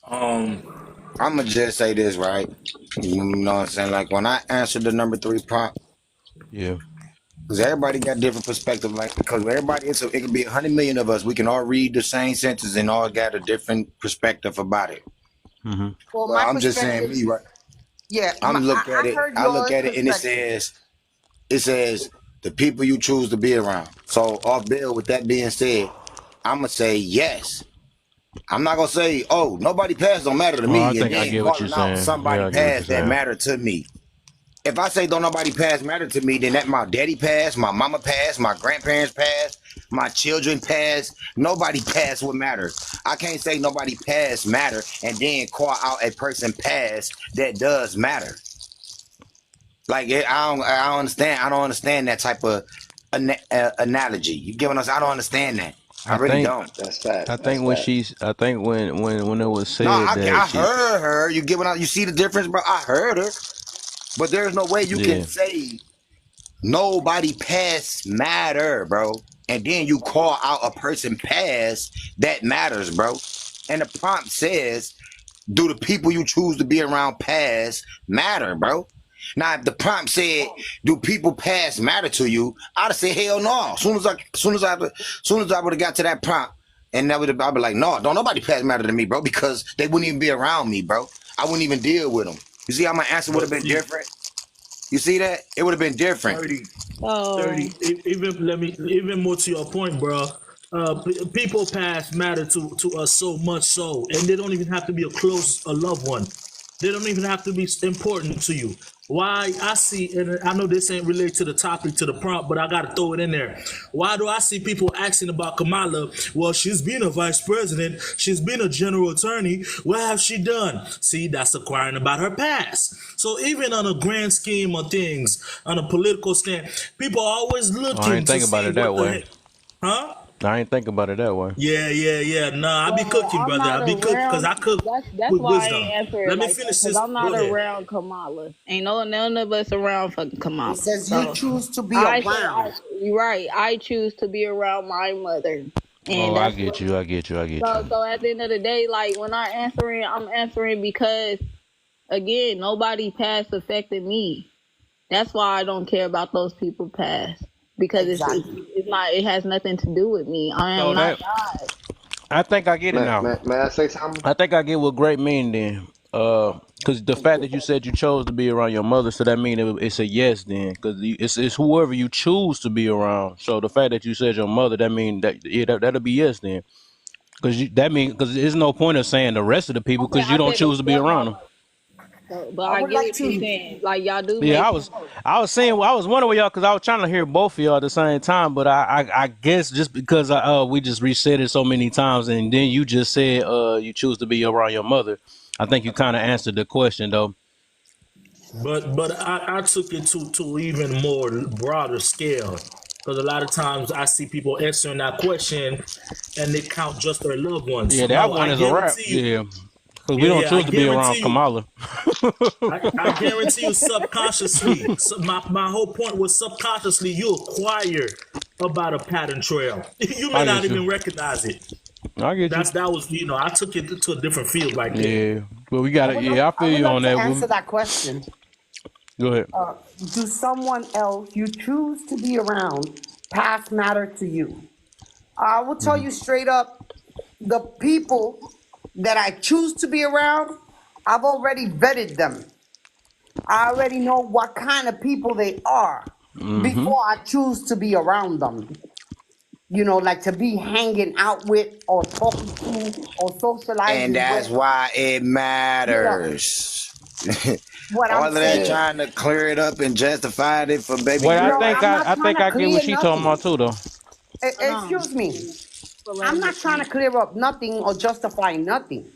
Um, I'ma just say this, right? You know what I'm saying? Like when I answered the number 3 prompt, Yeah. because everybody got different perspective. Like because everybody, it could be 100 million of us. We can all read the same sentence and all got a different perspective about it. Mm-hmm. Well, Well, my I'm just saying perspective, me, right? yeah, I'm look at I it. heard I look your at it, and perspective. it says the people you choose to be around. So, off Bill. With that being said, I'm gonna say yes. I'm not gonna say, oh, nobody past don't matter to Oh, I me, and think I then get what you're calling out saying. somebody Yeah, I get what you're past that saying. matter to me. If I say don't nobody past matter to me, then that my daddy past, my mama past, my grandparents past, my children past. Nobody past would matter. I can't say nobody past matter and then call out a person past that does matter. Like I don't understand. I don't understand that type of analogy. You get what I'm saying? I don't understand that. I I really think don't. That's facts. I That's think when facts. she's I think when it was No, said that I she heard her. You get what I, you see the difference, bro? I heard her, but there's no way you can yeah say nobody past matter, bro, and then you call out a person past that matters, bro. And the prompt says, do the people you choose to be around past matter, bro? Now, if the prompt said, "Do people past matter to you?" I'd have said, "Hell no." Soon as I would have got to that prompt, and that would I'd be like, "No, don't nobody past matter to me, bro, because they wouldn't even be around me, bro. I wouldn't even deal with them." You see how my answer would have but been see, different? You see that? It would have been different. 30, So 30. Even let me even more to your point, bro. People past matter to us so much so, and they don't even have to be a loved one. They don't even have to be important to you. Why I see, and I know this ain't related to the topic, to the prompt, but I got to throw it in there. Why do I see people asking about Kamala? Well, she's been a vice president, she's been a general attorney. What have she done? See, that's inquiring about her past. So even on a grand scheme of things, on a political stand, people are always oh, I looking ain't to think about see it that what the way. heck, huh? I ain't think about it that way. Yeah. Nah, I be well, cooking, I'm brother. I not be cooking because around. I cook That's with why I wisdom. ain't answer it Let me like that finish because this. I'm Go not ahead. around Kamala. Ain't none of us around fucking It Kamala. says you So choose to be I said, around. you're right. I choose to be around my mother, Oh, and I that's get what. you. I get you. I get you. So at the end of the day, like when I'm answering because again, nobody past affected me. That's why I don't care about those people past because Exactly. it's not. It has nothing to do with me. I am So not that God. I think I get it now. May I say something? I think I get what great mean then. Because the fact that you said you chose to be around your mother, so that means it's a yes then. Because it's whoever you choose to be around. So the fact that you said your mother, that mean that yeah, that'll be yes then. Because that means because there's no point of saying the rest of the people because you I don't said choose to be except my around them. mother. So, but I I would get like what you're to. saying. Like y'all do Yeah, make I sense. was I was saying I was wondering y'all because I was trying to hear both of y'all at the same time, but I guess just because we just reset it so many times and then you just said you choose to be around your mother, I think you kind of answered the question though. But I took it to even more broader scale because a lot of times I see people answering that question and they count just their loved ones. Yeah, that No, one I is a wrap. guarantee you. Yeah, because we don't Yeah, I choose to be around guarantee you. Kamala. I guarantee you subconsciously. So my whole point was subconsciously you acquire about a pattern trail. You may I not get you. even recognize it. I get you. That was I took it to a different field right there. Yeah, but we got I to would like. Yeah, I I feel would you like on to that. answer that question. Go ahead. Do someone else you choose to be around past matter to you? I will tell Hmm. you straight up, the people that I choose to be around, I've already vetted them. I already know what kind of people they are Hmm. before I choose to be around them. You know, like to be hanging out with or talking to or And socializing that's with. why it You know, matters. what All I'm of that Yeah. saying, trying to clear it up and justify it for baby Well, girl. I'm not I trying think to I get what clear she talking nothing. about too though. No, Excuse me. for I'm letting me not trying to finish. clear up nothing or justify nothing.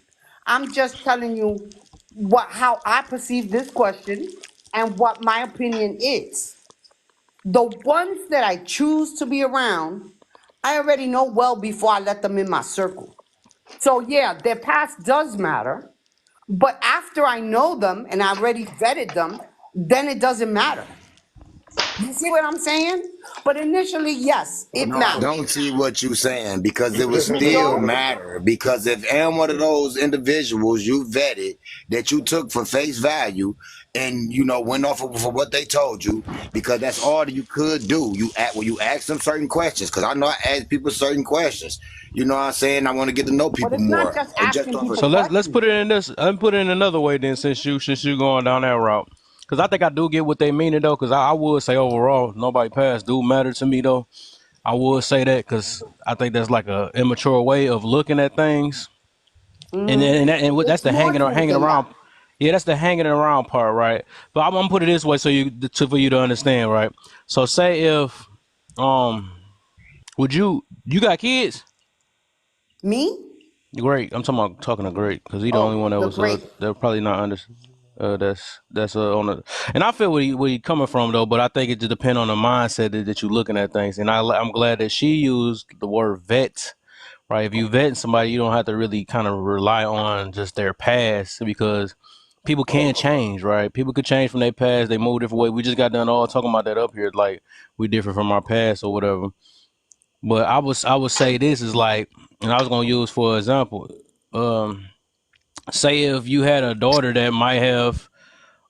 I'm just telling you how I perceive this question and what my opinion is. The ones that I choose to be around, I already know well before I let them in my circle. So yeah, their past does matter, but after I know them and I already vetted them, then it doesn't matter. You see what I'm saying? But initially, yes, it No, I matters. don't see what you're saying because it would You still don't? matter. Because if I'm one of those individuals you vetted that you took for face value and went off of for what they told you, because that's all that you could do. You ask them certain questions, because I know I ask people certain questions. You know what I'm saying? I want to get to know But people it's not more. just And just asking off of people So let's questions. put it in this. Let me put it in another way then, since you going down that route. Because I think I do get what they mean though. Because I would say overall, nobody passed do matter to me though. I would say that because I think that's like a immature way of looking at things, that's It's the more deep hanging than around. that. Yeah, that's the hanging around part, right? But I'm gonna put it this way for you to understand, right? So say if would you got kids? Me? Great. I'm talking to Great because he the only Oh, one that the was great. they're probably not under that's on the, and I feel where he coming from though, but I think it just depend on the mindset that you're looking at things, and I'm glad that she used the word vet, right? If you vet somebody, you don't have to really kind of rely on just their past because people can change, right? People could change from their past, they move different way. We just got done all talking about that up here, like we different from our past or whatever. But I would say this is like, and I was gonna use for example, um, say if you had a daughter that might have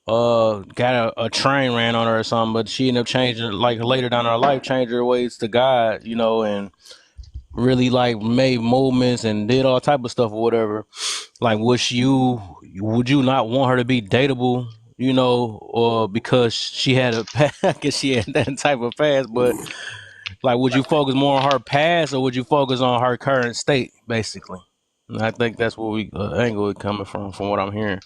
got a train ran on her or something, but she ended up changing like later down in her life, changed her ways to God, and really like made movements and did all type of stuff or whatever. Like would you not want her to be dateable? Or because she had a because she had that type of past, but like, would you focus more on her past or would you focus on her current state, basically? And I think that's where angle is coming from what I'm hearing.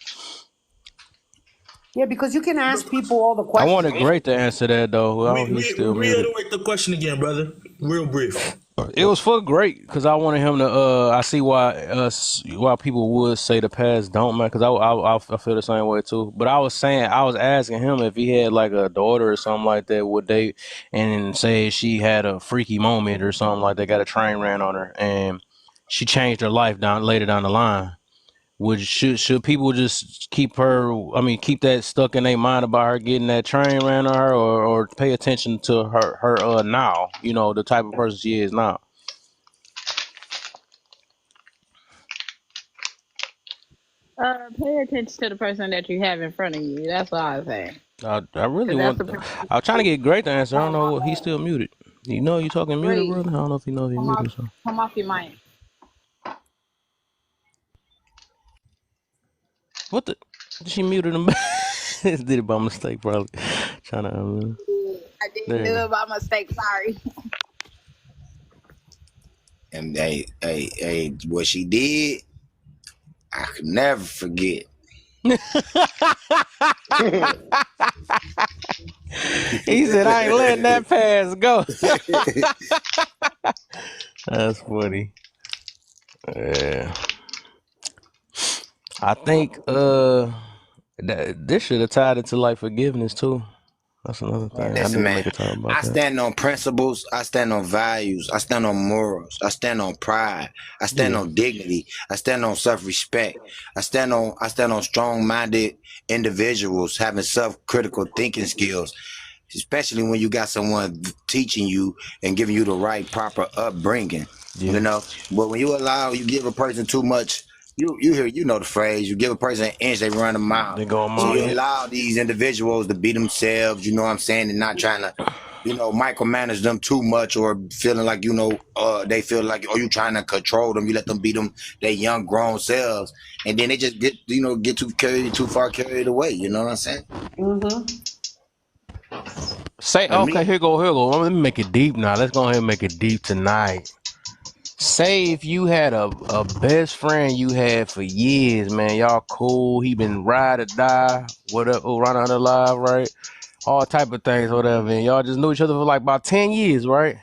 Yeah, because you can ask people all the I questions. wanted Great to answer that though. Oh, he's still muted. Reiterate the question again, brother. Real brief. It was for Great because I wanted him to. I see why people would say the past don't matter because I feel the same way too. But I was asking him if he had like a daughter or something like that, would they and say she had a freaky moment or something like they got a train ran on her and she changed her life later down the line. Should people just keep keep that stuck in their mind about her getting that train ran on her, or pay attention to her now, the type of person she is now? Pay attention to the person that you have in front of you. That's what I was saying. I really 'Cause that's want. the person. I was trying to get Great to answer. I don't know. He's still muted. You know, you talking muted, Great. brother. I don't know if you know if he's muted or something. Come off your mic. What the? She muted him. Did it by mistake, probably. Trying to. I didn't There do you go. it by mistake. Sorry. And what she did, I could never forget. He said, "I ain't letting that pass go." That's funny. Yeah. I think this should have tied it to like forgiveness too. That's another thing. I Listen, need to man, make a time about I that. stand on principles. I stand on values. I stand on morals. I stand on pride. I stand Yeah. on dignity. I stand on self-respect. I stand on strong-minded individuals having self-critical thinking skills, especially when you got someone teaching you and giving you the right proper upbringing. Yeah. But when you give a person too much, you know the phrase, you give a person an inch, they run a mile. They go a So mile, you yeah. allow these individuals to be themselves, you know what I'm saying, and not trying to, micromanage them too much, or feeling like, they feel like, you trying to control them. You let them be them, their young grown selves, and then they just get too far carried away. You know what I'm saying? Say, And okay, me, here go. Let me make it deep now. Let's go ahead and make it deep tonight. Say if you had a best friend you had for years, man, y'all cool. He been ride or die, whatever, run out alive, right? All type of things, whatever. And y'all just knew each other for like about 10 years, right?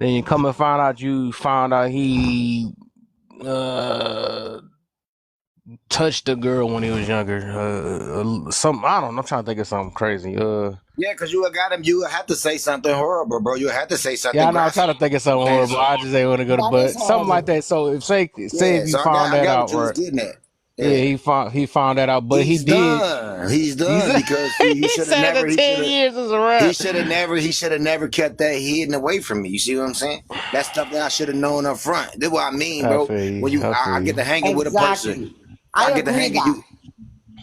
Then you come and you found out he touched a girl when he was younger. Something, I don't know. I'm trying to think of something crazy. yeah, because you got him. You have to say something horrible, bro. You have to say something Yeah, I know. I'm graphic. trying to think of something horrible. I just ain't want to go to, That but is something like horrible. that. So say Yeah, if you so found I that got out, what you was right? getting at. Yeah, Yeah. he found that out, but he He's did. done. He's He's done because see, he he should have said never. the 10 years is a wrap. He should have never kept that hidden away from me. You see what I'm saying? That's stuff that I should have known up front. That's what I mean, I bro. feel you. When you, I feel I get you. to hanging with a person. Exactly. I I get to agree hanging that. you.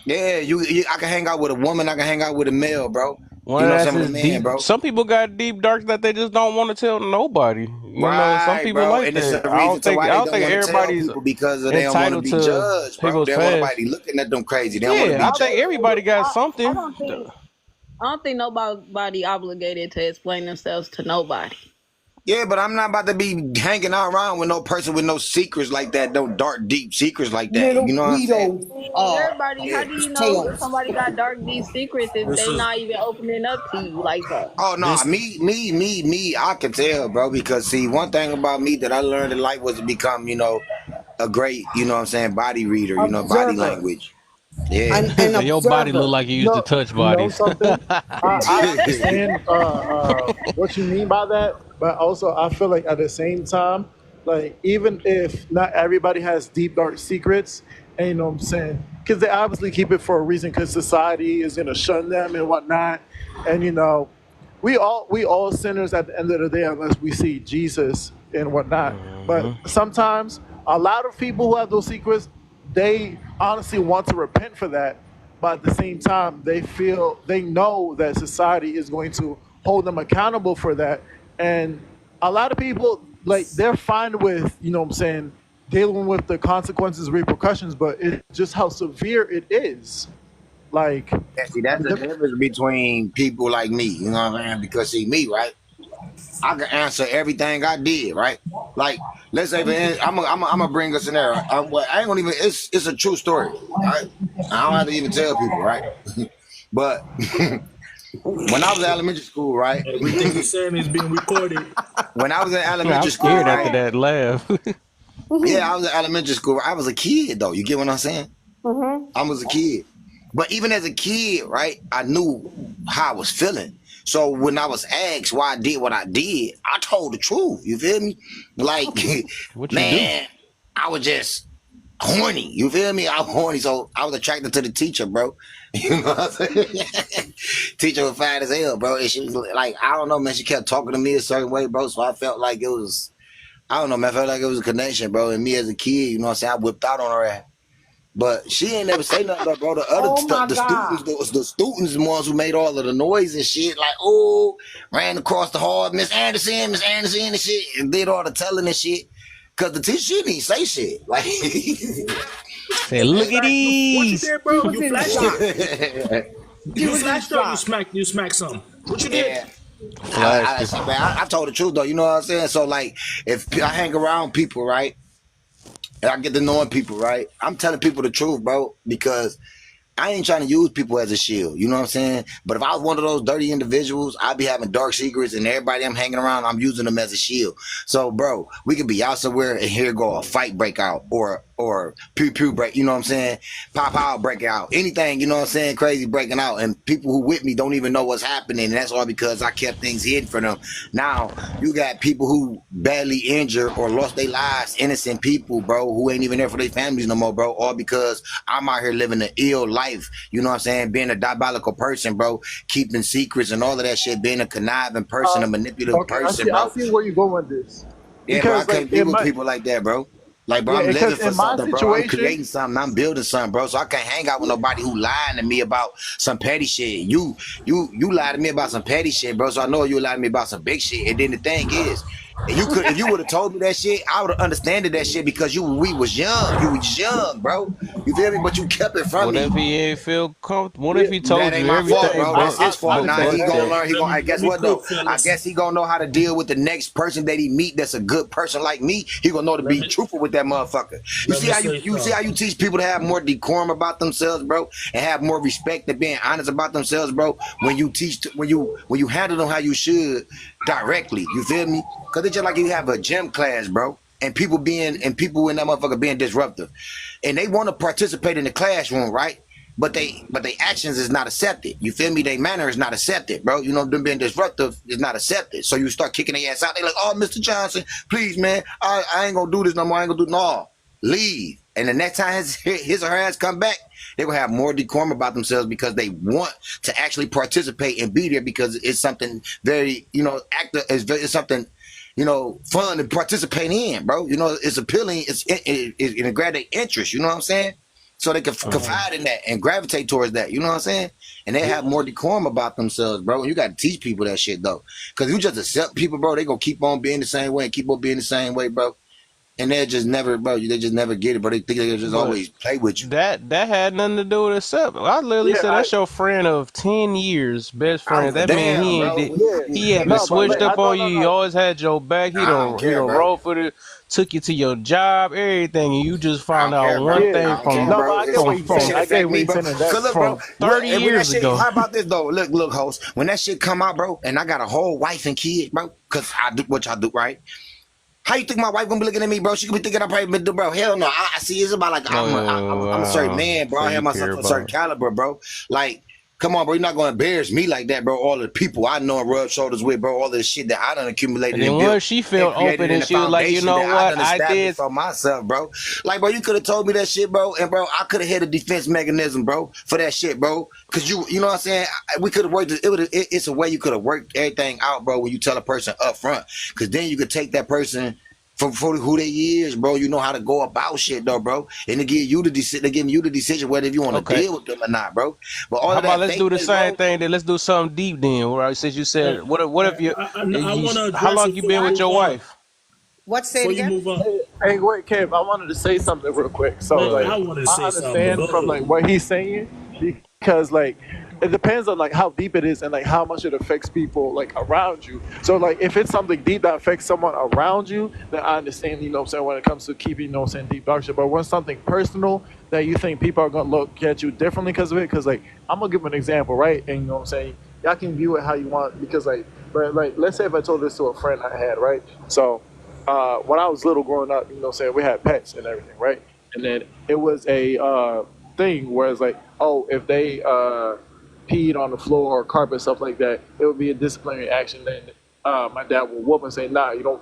Yeah, I can hang out with a woman. I can hang out with a male, bro. Well, You know what I'm that's saying? With his a man, deep. bro. Some people got deep darks that they just don't want to tell nobody. You know, some Right, people bro. like And it's that. a reason to why I they don't don't think want to tell everybody's people because they don't want to entitled be to judged, bro. people's They don't want past. nobody looking at them crazy. They don't want to Yeah, be I judged. think everybody got I something. don't think nobody obligated to explain themselves to nobody. Yeah, but I'm not about to be hanging out around with no person with no secrets like that, no dark, deep secrets like that. Little You know what I'm saying? Guido, Everybody, how do you know tails. somebody got dark deep secrets if This they is not even opening up to you like that? Oh no, this. me, I can tell, bro, because see, one thing about me that I learned in life was to become, a great, what I'm saying, body reader, body Observer. language. Yeah. An Your body look observer. like you used to No, touch you know bodies. something? I understand what you mean by that, but also I feel like at the same time, like even if not everybody has deep dark secrets, and you know what I'm saying, because they obviously keep it for a reason, because society is gonna shun them and whatnot, and we all sinners at the end of the day unless we see Jesus and whatnot. But sometimes a lot of people who have those secrets, they honestly want to repent for that, but at the same time they know that society is going to hold them accountable for that. And a lot of people, like, they're fine with, you know what I'm saying, dealing with the consequences, repercussions, but it's just how severe it is. Like, Yeah, see, that's the difference between people like me, you know what I'm saying? Because see, me, right? I can answer everything I did, right? Like, let's say, I'm gonna bring a scenario. Well, I ain't gonna even. It's a true story, right? I don't have to even tell people, right? But when I was in elementary school, right? Everything he's saying is being recorded. When I was in I'm elementary school, scared after right? that laugh. Yeah, I was in elementary school. I was a kid, though. You get what I'm saying? I was a kid. But even as a kid, right, I knew how I was feeling. So when I was asked why I did what I did, I told the truth. You feel me? Like, What you man, I was just horny. You feel me? I'm horny. So I was attracted to the teacher, bro. You know what I'm saying? Teacher was fat as hell, bro. And she was like, I don't know, man. She kept talking to me a certain way, bro. So I felt like it was, I don't know, man. I felt like it was a connection, bro. And me as a kid, you know what I'm saying? I whipped out on her ass. But she ain't never say nothing, bro. The other Oh stuff, my God. the students, the ones who made all of the noise and shit, like, oh, ran across the hall, Miss Anderson, and shit, and did all the telling and shit. Cause the teacher, she didn't say shit. Like, Say, look at What you these. did, bro? You in flashed shock. it. You flashed it. You smacked something. What you did? yeah. Flashed it. I told the truth though, you know what I'm saying? So like, if I hang around people, right, and I get to knowing people, right, I'm telling people the truth, bro, because I ain't trying to use people as a shield. You know what I'm saying? But if I was one of those dirty individuals, I'd be having dark secrets, and everybody I'm hanging around, I'm using them as a shield. So, bro, we could be out somewhere, and here go a fight break out, or pew pew break. You know what I'm saying? Pop out break out. Anything. You know what I'm saying? Crazy breaking out, and people who with me don't even know what's happening. And that's all because I kept things hidden from them. Now you got people who badly injured or lost their lives, innocent people, bro, who ain't even there for their families no more, bro. All because I'm out here living an ill life. You know what I'm saying? Being a diabolical person, bro. Keeping secrets and all of that shit. Being a conniving person, a manipulative okay, person, I bro. see where you're going with this. Yeah, bro. I Because, like, can't be with people like that, bro. Like, bro, yeah, I'm living because for in my something, bro. I'm situation, creating something. I'm building something, bro. So I can't hang out with nobody who lying to me about some petty shit. You lied to me about some petty shit, bro. So I know you lied to me about some big shit. And then the thing is, if you would have told me that shit, I would have understood that shit because we was young. You was young, bro. You feel me? But you kept it from What me. if he ain't feel comfortable? What if he told That ain't you my fault, everything? bro. That's his fault. but- Now he but- gonna learn. He gonna. I guess Let me what though? cook, I fellas. guess he gonna know how to deal with the next person that he meet. That's a good person like me. He gonna know to be truthful with that motherfucker. You Let see me how you say see how you teach people to have more decorum about themselves, bro, and have more respect and being honest about themselves, bro. When you teach, when you handle them how you should directly. You feel me? Cause it's just like you have a gym class, bro. And people in that motherfucker being disruptive, and they want to participate in the classroom, right? But they actions is not accepted. You feel me? Their manner is not accepted, bro. You know, them being disruptive is not accepted. So you start kicking their ass out. They like, oh, Mr. Johnson, please, man, I ain't gonna do this no more. I ain't gonna do no. Leave. And the next time his or her ass come back, they will have more decorum about themselves because they want to actually participate and be there because it's something very, active. It's something, fun to participate in, bro. It's appealing. It grab their interest. You know what I'm saying? So they can confide in that and gravitate towards that. You know what I'm saying? And they have more decorum about themselves, bro. And you got to teach people that shit, though. Because you just accept people, bro, they going to keep on being the same way and keep on being the same way, bro. And they just never, bro, they just never get it, bro. They think they just always play with you. That had nothing to do with accept. I literally said that's your friend of 10 years, best friend. That mean he haven't switched up on you. He always had your back. He don't roll for it. Took you to your job, everything, and you just found out one thing from 30 years ago. How about this though? Look, host. When that shit come out, bro, and I got a whole wife and kid, bro, because I do what y'all do, right? How you think my wife gonna be looking at me, bro? She could be thinking I'm probably been, bro. Hell no. I see it's about like I'm a certain man, bro. I have myself a certain caliber, bro. Like, come on, bro. You're not gonna embarrass me like that, bro. All the people I know and rub shoulders with, bro. All this shit that I done accumulated. And once she felt open and she was like, you know what, I did for myself, bro. Like, bro, you could have told me that shit, bro, and bro, I could have had a defense mechanism, bro, for that shit, bro. Cause you know what I'm saying? We could have worked. It's a way you could have worked everything out, bro. When you tell a person up front, cause then you could take that person for who they is, bro. You know how to go about shit, though, bro. And they give you the decision whether if you want to deal with them or not, bro. But all how of that about let's do the same thing? Then let's do something deep. Then, right? Since you said, what if you? How long you been with your wife? What say it again? Hey, wait, Kev. I wanted to say something real quick. So, I understand from like what he's saying because like it depends on like how deep it is and like how much it affects people like around you. So like if it's something deep that affects someone around you, then I understand, what I'm saying, when it comes to keeping, saying deep dark shit. But when something personal that you think people are gonna look at you differently because of it, because like I'm gonna give an example, right? And what I'm saying, y'all can view it how you want because like, but like let's say if I told this to a friend I had, right? So when I was little growing up, what I'm saying, we had pets and everything, right? And then it was a thing where it's like, oh, if they peed on the floor or carpet, stuff like that, it would be a disciplinary action. Then my dad would whoop and say, nah, you don't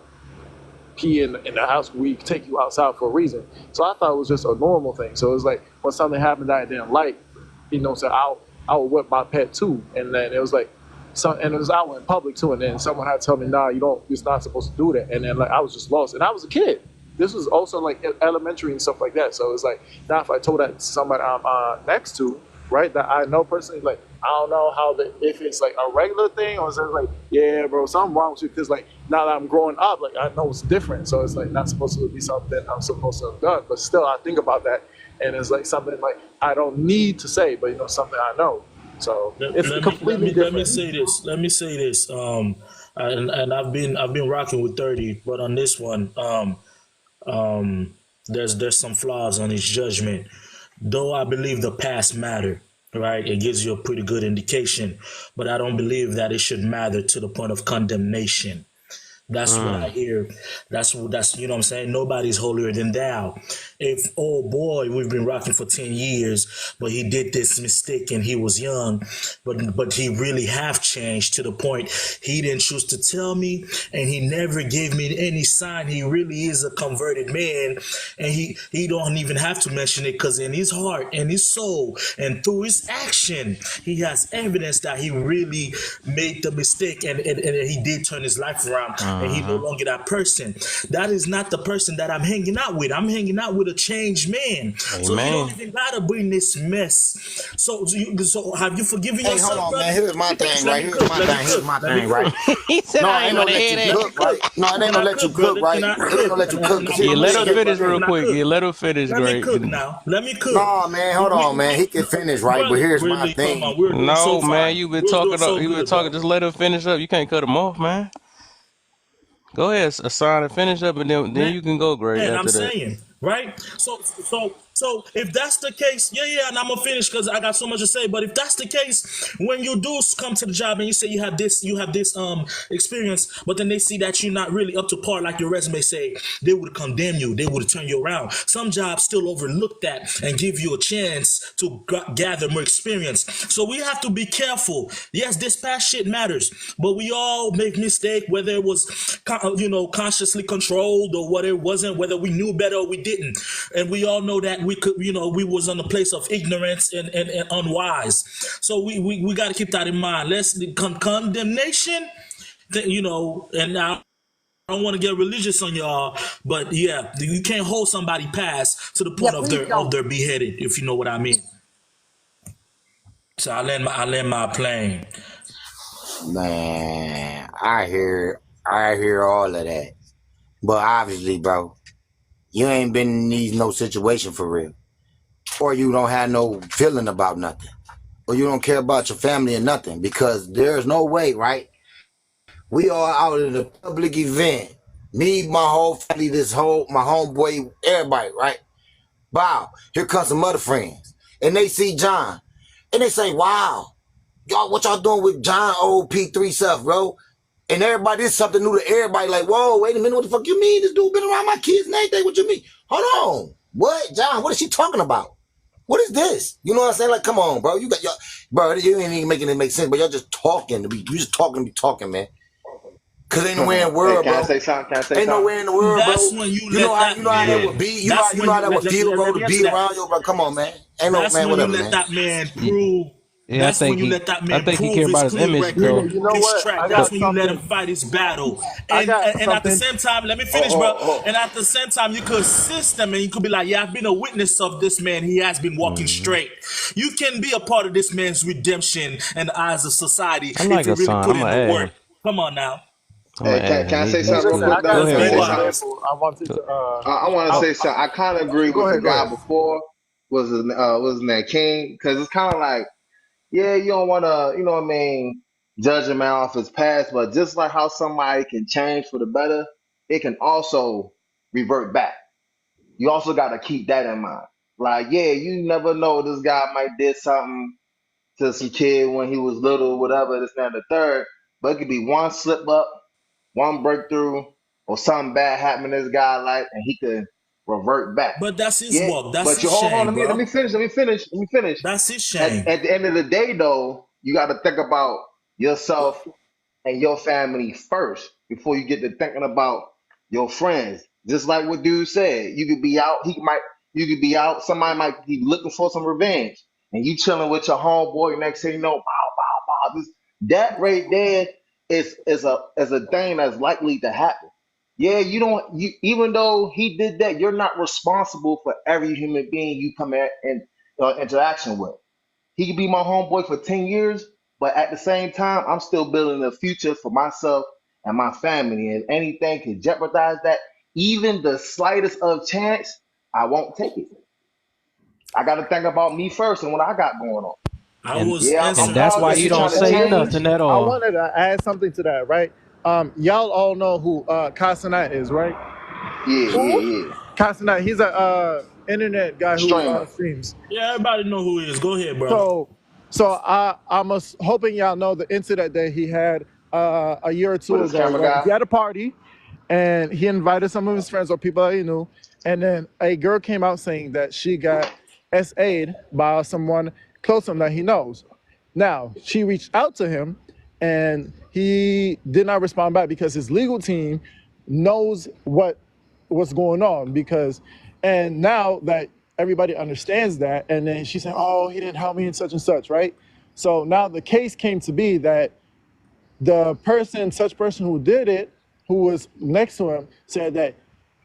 pee in the house. We take you outside for a reason. So I thought it was just a normal thing. So it was like when something happened that I didn't like, so I would whip my pet too. And then it was like, and it was out in public too. And then someone had to tell me, nah, you're not supposed to do that. And then like I was just lost. And I was a kid. This was also like elementary and stuff like that. So it's like, now if I told that to somebody I'm next to, right, that I know personally, like, I don't know if it's like a regular thing or is it like, yeah, bro, something wrong with you. Because like now that I'm growing up, like I know it's different. So it's like not supposed to be something I'm supposed to have done. But still, I think about that. And it's like something like I don't need to say, but something I know. So it's completely different. Let me say this. And I've been rocking with 30, but on this one, there's some flaws on his judgment. Though I believe the past matter, right? It gives you a pretty good indication, but I don't believe that it should matter to the point of condemnation. That's what I hear. That's you know what I'm saying? Nobody's holier than thou. If, oh boy, we've been rocking for 10 years, but he did this mistake and he was young, but he really have changed to the point he didn't choose to tell me and he never gave me any sign he really is a converted man. And he don't even have to mention it because in his heart and his soul and through his action, he has evidence that he really made the mistake and he did turn his life around. And he's no longer that person. That is not the person that I'm hanging out with. I'm hanging out with a changed man. Amen. So you don't even gotta bring this mess. So have you forgiven yourself? Hey, hold on, brother? man. Here's my thing, right? Here's my thing, right? He said, No, I ain't gonna hear that. cook, right? No, it ain't gonna let you cook, right? It ain't gonna let you cook. Yeah, let him finish real quick. Yeah, let him finish, Let me great. cook now. Let me cook. No, man, hold on, man. He can finish, right? But here's my Really, thing. come on, we're doing No, so man, fine. you've been We're talking doing so up. You've been good, talking. brother. Just let him finish up. You can't cut him off, man. Go ahead, Assign and finish up, and then you can go, great, Man, I'm after that. saying, right? So So if that's the case, and I'm gonna finish because I got so much to say. But if that's the case, when you do come to the job and you say you have this experience, but then they see that you're not really up to par, like your resume say, they would condemn you. They would turn you around. Some jobs still overlook that and give you a chance to gather more experience. So we have to be careful. Yes, this past shit matters, but we all make mistake, whether it was consciously controlled or whether it wasn't, whether we knew better or we didn't. And we all know that we could, we was on a place of ignorance and unwise. So we got to keep that in mind. Condemnation, and now I don't want to get religious on y'all, but yeah, you can't hold somebody past to the Yeah, point of please don't. their beheading, if you know what I mean. So I land my plane. Man, I hear all of that. But obviously, bro, you ain't been in no situation for real. Or you don't have no feeling about nothing. Or you don't care about your family or nothing. Because there's no way, right? We are out in a public event. Me, my whole family, my homeboy, everybody, right? Wow, here comes some other friends. And they see John. And they say, wow, y'all, what y'all doing with John old P3 stuff, bro? And everybody, this is something new to everybody. Like, whoa, wait a minute, what the fuck you mean? This dude been around my kids and everything. What you mean? Hold on. What? John, what is she talking about? What is this? You know what I'm saying? Like, come on, bro. You got your, bro, you ain't even making it make sense, but y'all just talking. You just talking to be talking, man. Cause ain't nowhere in the world, Can bro. I say something? Ain't nowhere in the world, bro. That's when You know how that would be. You know how that would feel, bro, to be around you, bro. Come on, man. Ain't no That's man, when whatever, you let man. that man prove. Yeah, That's when you let that man I think he prove care his about his clean image, record, though. You know his what? track. I That's got when you let him something. fight his battle. I And got at the something. same time, let me finish, bro. And at the same time, you could assist him and you could be like, yeah, I've been a witness of this man. He has been walking straight. You can be a part of this man's redemption in the eyes of society I if like you really Hassan. put I'm in gonna the add work. him. Come on now. I'm gonna add can him. I say He's something real Listen, quick I though? got go a Can I ahead, say simple Ford. something? example. I want you to. I want to I, say something. I kind of agree go with the ahead. Go guy ahead. before. Was his name King? Because it's kind of like, yeah, you don't want to, you know what I mean, judge a man off his past, but just like how somebody can change for the better, it can also revert back. You also got to keep that in mind. Like, yeah, you never know, this guy might did something to some kid when he was little, whatever, this, that, and the third. But it could be one slip up, one breakthrough, or something bad happen to this guy life, and he could revert back. But that's his Yeah, walk. That's but you his hold on. shame, Let bro. me finish. Let me finish. That's his At shame. at the end of the day, though, you got to think about yourself and your family first before you get to thinking about your friends. Just like what dude said, you could be out. You could be out. Somebody might be looking for some revenge, and you chilling with your homeboy. Next thing you know, bow, bow, bow. That right there is a thing that's likely to happen. Yeah, you don't. You even though he did that, you're not responsible for every human being you come in interaction with. He could be my homeboy for 10 years, but at the same time, I'm still building a future for myself and my family. And anything can jeopardize that, even the slightest of chance, I won't take it. I got to think about me first and what I got going on. I And was Yeah, I'm and answering. that's proud why that you you're don't trying to say change. nothing at I all. wanted to add something to that, right? Y'all all know who Casanat is, right? Yeah, yeah, yeah. Casanat, he's a internet guy who Streamer. streams. Yeah, everybody know who he is. Go ahead, bro. So I'm hoping y'all know the incident that he had a year or With two his ago, camera right? guy. He had a party, and he invited some of his friends or people that he knew, and then a girl came out saying that she got SA'd by someone close to him that he knows. Now, she reached out to him, and he did not respond back because his legal team knows what's going on. And now that everybody understands that, and then she said, oh, he didn't help me and such, right? So now the case came to be that the such person who did it, who was next to him, said that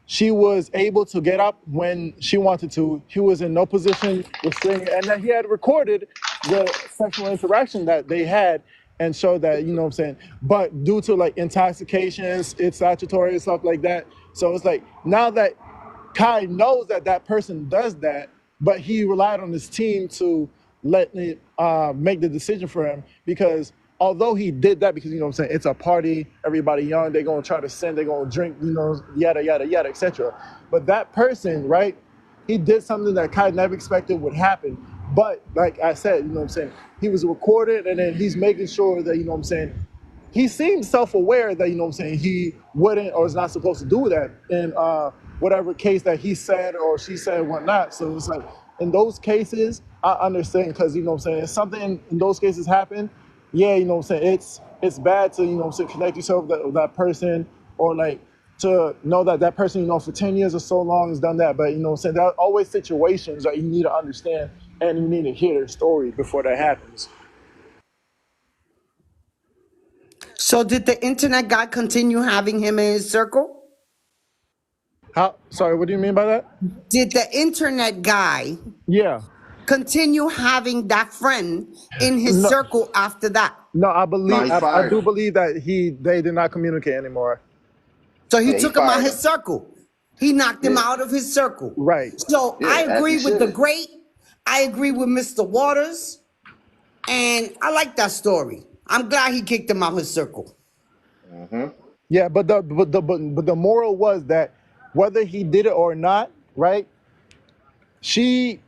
she was able to get up when she wanted to. He was in no position restraining, and that he had recorded the sexual interaction that they had and showed that, you know what I'm saying? But due to like intoxications, it's statutory and stuff like that. So it's like now that Kai knows that that person does that, but he relied on his team to let me make the decision for him, because although he did that, because, you know what I'm saying, it's a party, everybody young, they're going to try to sin, they're going to drink, yada, yada, yada, etc. But that person, right, he did something that Kai never expected would happen. But like I said, you know what I'm saying, he was recorded, and then he's making sure that, you know what I'm saying, he seems self-aware that, you know what I'm saying, he wouldn't or is not supposed to do that in whatever case that he said or she said and whatnot. So it's like, in those cases, I understand, because, you know what I'm saying, if something in those cases happen, yeah, you know what I'm saying, it's bad to, you know what I'm saying, connect yourself with that person, or like to know that that person, you know, for 10 years or so long has done that. But, you know what I'm saying, there are always situations that you need to understand and you need to hear their story before that happens. So did the internet guy continue having him in his circle? How? Sorry, what do you mean by that? Did the internet guy Yeah. continue having that friend in his No, circle after that? no, No, he I fired do him. believe that they did not communicate anymore. So he Yeah, he took him out fired his him. circle. He knocked him Yeah, out of his circle. Right. So yeah, I as he agree with the should. great. I agree with Mr. Waters. And I like that story. I'm glad he kicked him out his circle. Hmm. Yeah, but the moral was that whether he did it or not, right? She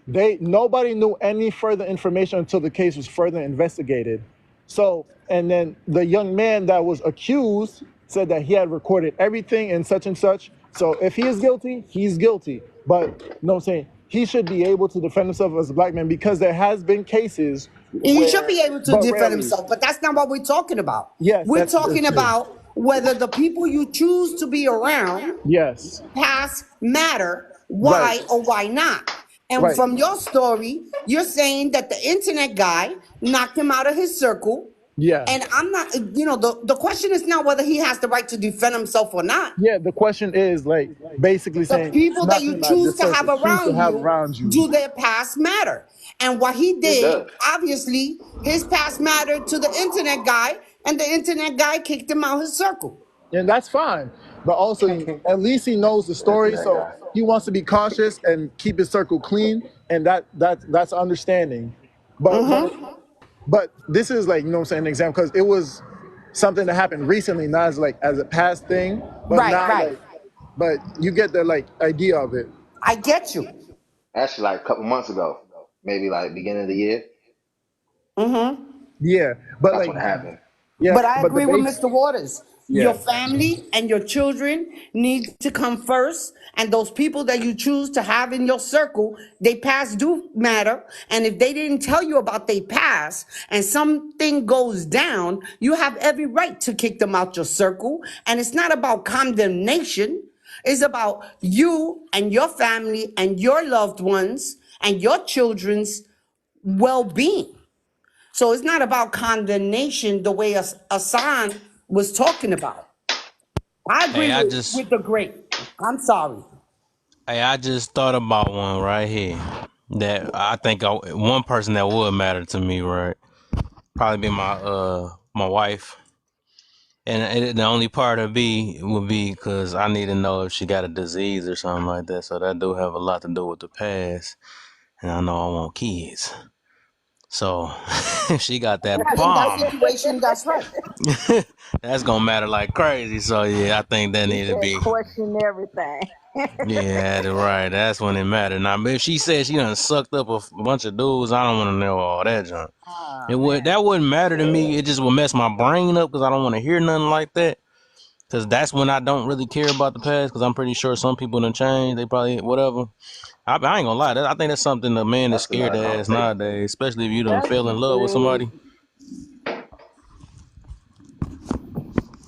nobody knew any further information until the case was further investigated. So, and then the young man that was accused said that he had recorded everything and such. So if he is guilty, he's guilty. But you know what I'm saying, he should be able to defend himself as a black man, because there has been cases He should where, be able to but defend rarely. himself, but that's not what we're talking about. Yes, We're that's talking true. about whether the people you choose to be around Yes. past matter, Right. why or why not. And Right. from your story, you're saying that the internet guy knocked him out of his circle. Yeah. And I'm not, the question is not whether he has the right to defend himself or not. Yeah, the question is like basically The saying people that you nothing like the choose to have circle choose to around have you, around you. do their past matter? And what he It did, does. obviously, his past mattered to the internet guy, and the internet guy kicked him out his circle. And that's fine. But also, at least he knows the story, Internet so guy. he wants to be cautious and keep his circle clean, and that's understanding. But this is like, you know what I'm saying, an example, because it was something that happened recently, not as a past thing, but Right, now right. but you get the like idea of it. I get you. Actually, like a couple months ago, maybe like beginning of the year. Yeah, but That's like, when it happened. yeah, But I but the agree with base, Mr. Waters. Your yeah, family and your children need to come first. And those people that you choose to have in your circle, they past do matter. And if they didn't tell you about their past and something goes down, you have every right to kick them out your circle. And it's not about condemnation. It's about you and your family and your loved ones and your children's well-being. So it's not about condemnation the way Hassan was talking about. I agree Hey, I with, just with the great. I'm sorry. I just thought about one right here that I think one person that would matter to me, right? Probably be my wife. And the only part of B would be because I need to know if she got a disease or something like that. So that do have a lot to do with the past. And I know I want kids. So if she got that In that bomb, situation, that's right. that's gonna matter like crazy. So yeah, I think that He need to said be. question everything. Yeah, that's right. That's when it mattered. Now, but if she said she done sucked up a bunch of dudes, I don't want to know all that junk. Oh man. That wouldn't matter to me. It just would mess my brain up because I don't want to hear nothing like that. Because that's when I don't really care about the past. Because I'm pretty sure some people done changed. They probably whatever. I ain't gonna lie. I think that's something a man is That's scared another to ask conversation. nowadays, especially if you done That's fell in love with true. somebody.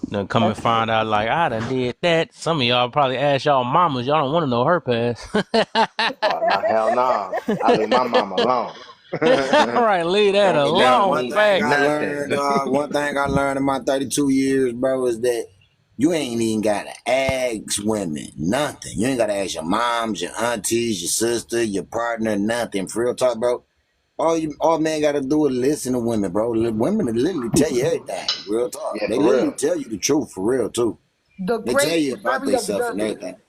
Then come and find out like I done did that. Some of y'all probably ask y'all mamas. Y'all don't want to know her past. Oh, no, hell no. I leave my mom alone. All right, leave that Don't Hey, bro, tell alone. one me thing Facts. I nothing. learned, one thing I learned in my 32 years, bro, is that you ain't even gotta ask women nothing. You ain't gotta ask your moms, your aunties, your sister, your partner, nothing. For real talk, bro. All men gotta do is listen to women, bro. Women literally tell you everything. Real talk. Yeah, They for literally real. tell you the truth, for real too. The They tell great you is about very themselves and observant. everything.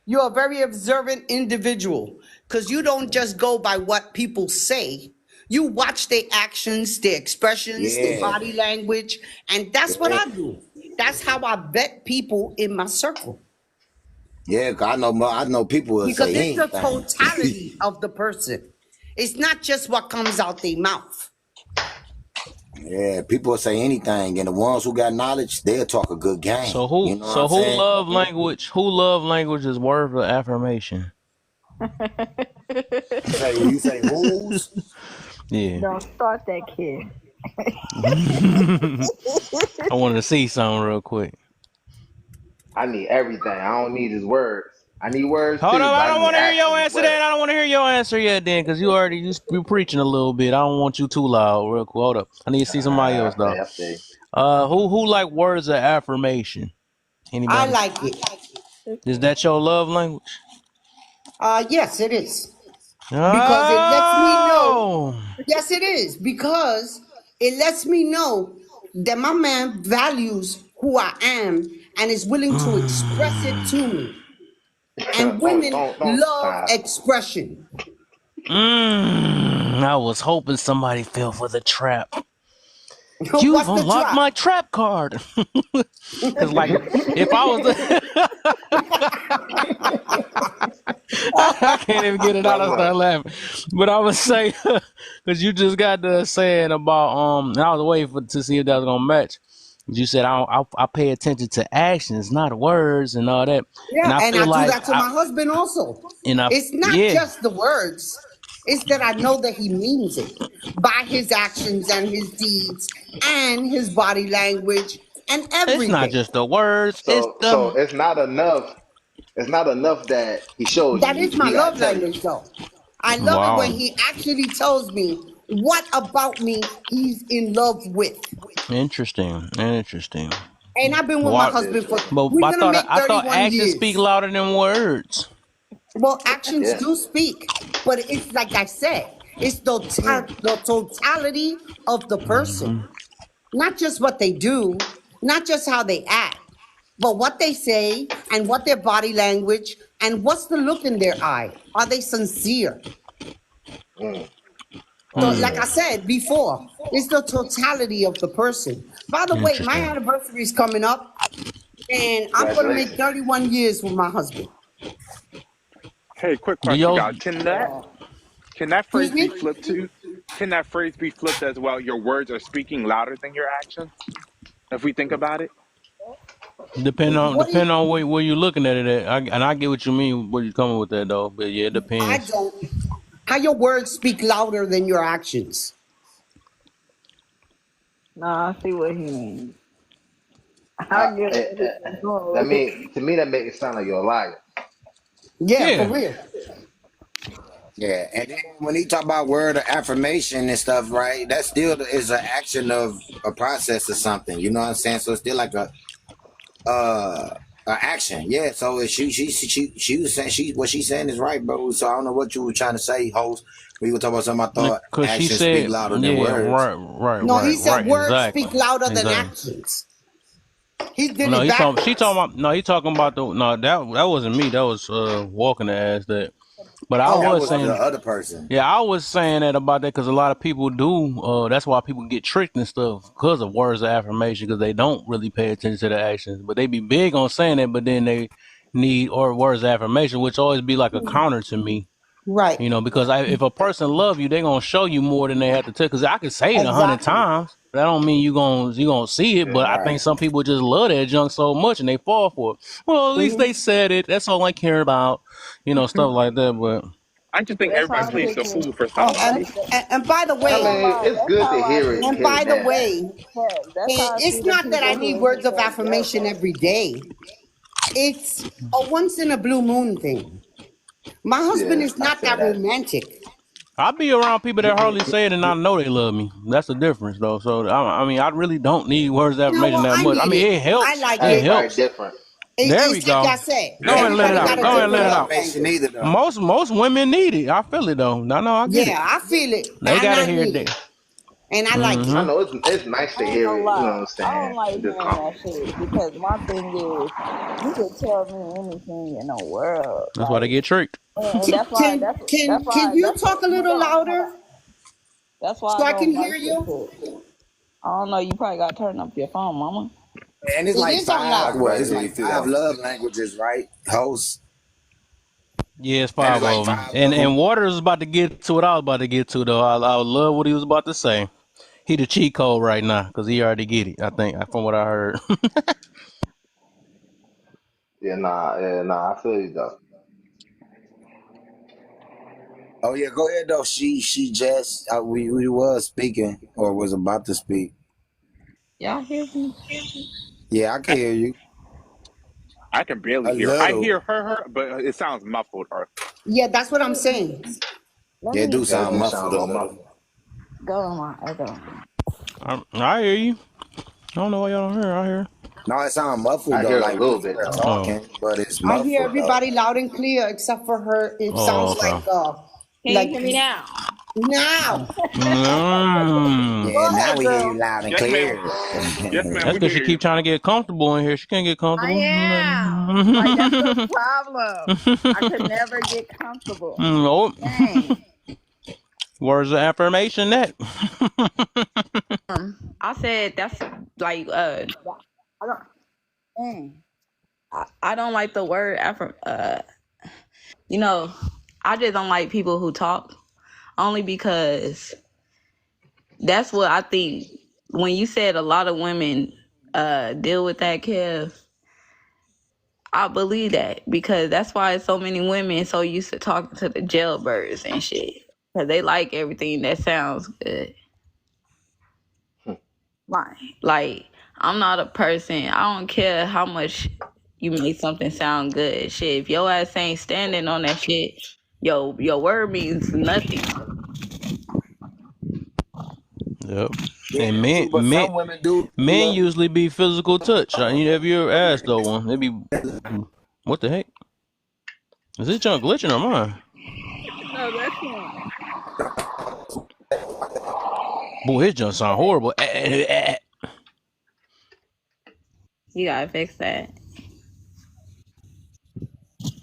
You're a very observant individual because you don't just go by what people say. You watch their actions, their expressions, their Yeah, body language, and that's what yeah. I do. That's how I vet people in my circle. Yeah, 'cause I know people will because say it's the anything. totality of the person. It's not just what comes out their mouth. Yeah, people will say anything, and the ones who got knowledge, they'll talk a good game. So You know what I'm who saying? love language? Who love language is worth of affirmation? You say who's? Yeah. Don't start that, kid. I wanted to see something real quick. I need everything. I don't need his words. I need words Hold too, on, but I I don't need want to hear your action as answer well. then. I don't want to hear your answer yet then, because you preaching a little bit. I don't want you too loud. Real quick. Hold up. I need to see somebody else though. I feel you. Who like words of affirmation? I Anybody? like it. Is that your love language? Yes, it is. Because it lets me know. Oh, Yes, it is. Because it lets me know that my man values who I am and is willing to express it to me. And women don't love stop. expression. I was hoping somebody fell for the trap. You've What's the unlocked trap? my trap card. Cause like, if I was, I can't even get it out. I start laughing. But I would say, cause you just got to saying about and I was waiting to see if that was gonna match. You said I pay attention to actions, not words, and all that. Yeah, And I and feel I do like that to my husband also. It's not yeah, just the words, it's that I know that he means it by his actions and his deeds and his body language and it's not everything. just the words. It's So it's not enough. It's not enough that he shows That you. is my He gotta love tell you. language, though. I love it when wow, he actually tells me what about me he's in love with. interesting. And I've been with my Why? husband for, But we're going to make I thought 31 actions speak years. louder than words. Well, actions Yeah. do speak, but it's like I said, it's the totality of the person, not just what they do, not just how they act, but what they say and what their body language and what's the look in their eye. Are they sincere? So, like I said before, it's the totality of the person. By the way, my Interesting. anniversary is coming up, and I'm going to make 31 years with my husband. Hey, quick Do question, y'all? guys. Can that phrase Excuse be me? flipped too? Can that phrase be flipped as well? Your words are speaking louder than your actions. If we think about it. Depend What do you? on where you're looking at it at. And I get what you mean, where you're coming with that though. But yeah, it I depends. don't. How your words speak louder than your actions. Nah, I see what he means. I get what he's going That with. to me that makes it sound like you're a liar. Yeah, Yeah. for real. Yeah, and then when he talk about word of affirmation and stuff, right? That still is an action of a process or something. You know what I'm saying? So it's still like a action. Yeah. So she was saying what she's saying is right, bro. So I don't know what you were trying to say, host. We were talking about something. I thought Cause she actions said, speak louder than yeah, words. No, he said words exactly. speak louder than Exactly. actions. He did No, it he backwards. talking about that wasn't me. That was walking the ass that. But I Oh, That was was saying, the other person. yeah, I was saying that about that because a lot of people do. That's why people get tricked and stuff because of words of affirmation because they don't really pay attention to the actions. But they be big on saying it, but then they need or words of affirmation, which always be like a counter to me. right. You know, because if a person love you, they gonna show you more than they have to tell. Because I can say it 100 Exactly. times, but that don't mean you gonna see it. But I Right. think some people just love that junk so much and they fall for it. Well, at least they said it. That's all I care about. You know, stuff like that. But I just think That's everybody how plays the people. fool for Oh, somebody. and by the I way, mean, it's That's good to how I hear see it. and Hear by it the back. way, That's how I see it's the not that I people need who words of say that affirmation way. every day. It's a once in a blue moon thing. My husband Yeah, is I not feel that that. romantic. I be around people that hardly say it and I know they love me. That's the difference, though. So I mean, I really don't need words of You know affirmation what? that I much. I need mean, it. it I helps. like It it. Everybody helps. different. There we It's like go. I said. Go ahead and let it Everybody out. got a Go ahead and let different it love out. Affirmation language. either though. Most women need it. I feel it though. No, I get it. Yeah, I feel it, They and gotta I hear need that. it, and I like it. I Mm-hmm. know it's nice to I ain't hear gonna it. You know what lie. I'm I don't saying? like It just hearing calm. that shit because my thing is, you can tell me anything in the world, That's why they like, get tricked. and that's why Can you that's what. talk a little Hold on, hold on. louder That's why so I I can don't hear like this you? shit. I don't know. You probably got to turn up your phone, mama. And it's It like is a five. I can lot. What? barely It's hear you like if you 5 got. love languages, right? Hosts, Yeah, it's and it's 5 like of them. 5 And of them. Waters was about to get to what I was about to get to though. I love what he was about to say. He the cheat code right now because he already get it. I think from what I heard. Yeah, nah. I feel you though. Oh yeah, go ahead though. She just we was speaking or was about to speak. Y'all hear me? Yeah, I can hear you I can barely a hear. I little. hear her, but it sounds muffled. Or Yeah, that's what I'm saying. Let Yeah, it do me Yeah, sound it sound muffled a a little little. muffled. go on my other one. I hear you. I don't know why y'all don't hear. I hear. No, it sound muffled I though. hear a Like we little hear bit her though. Oh. talking, but it's I hear muffled though. everybody loud and clear except for her. It Oh, sounds okay. Can you like hear me now? now. Yeah, Go now ahead, we hear you girl. loud and yes, ma'am. clear. Yes, ma'am. That's We can because she hear you. keep trying to get comfortable in here. She can't get I comfortable. am. Like that's the problem. I could never get comfortable. No. Dang. Words of affirmation. That. I said that's like I don't dang. I don't like the word you know, I just don't like people who talk only because that's what I think when you said a lot of women deal with that, Kev. I believe that because that's why so many women so used to talking to the jailbirds and shit because they like everything that sounds good. Like I'm not a person. I don't care how much you make something sound good. Shit, if your ass ain't standing on that shit, your word means nothing. Yep. Yeah, And that's true. But some women do men look. usually be physical touch. Have you ever asked though one? They be what the heck? Is this junk glitching or mine? No, that's him. Boy, his junk sound horrible. You gotta fix that.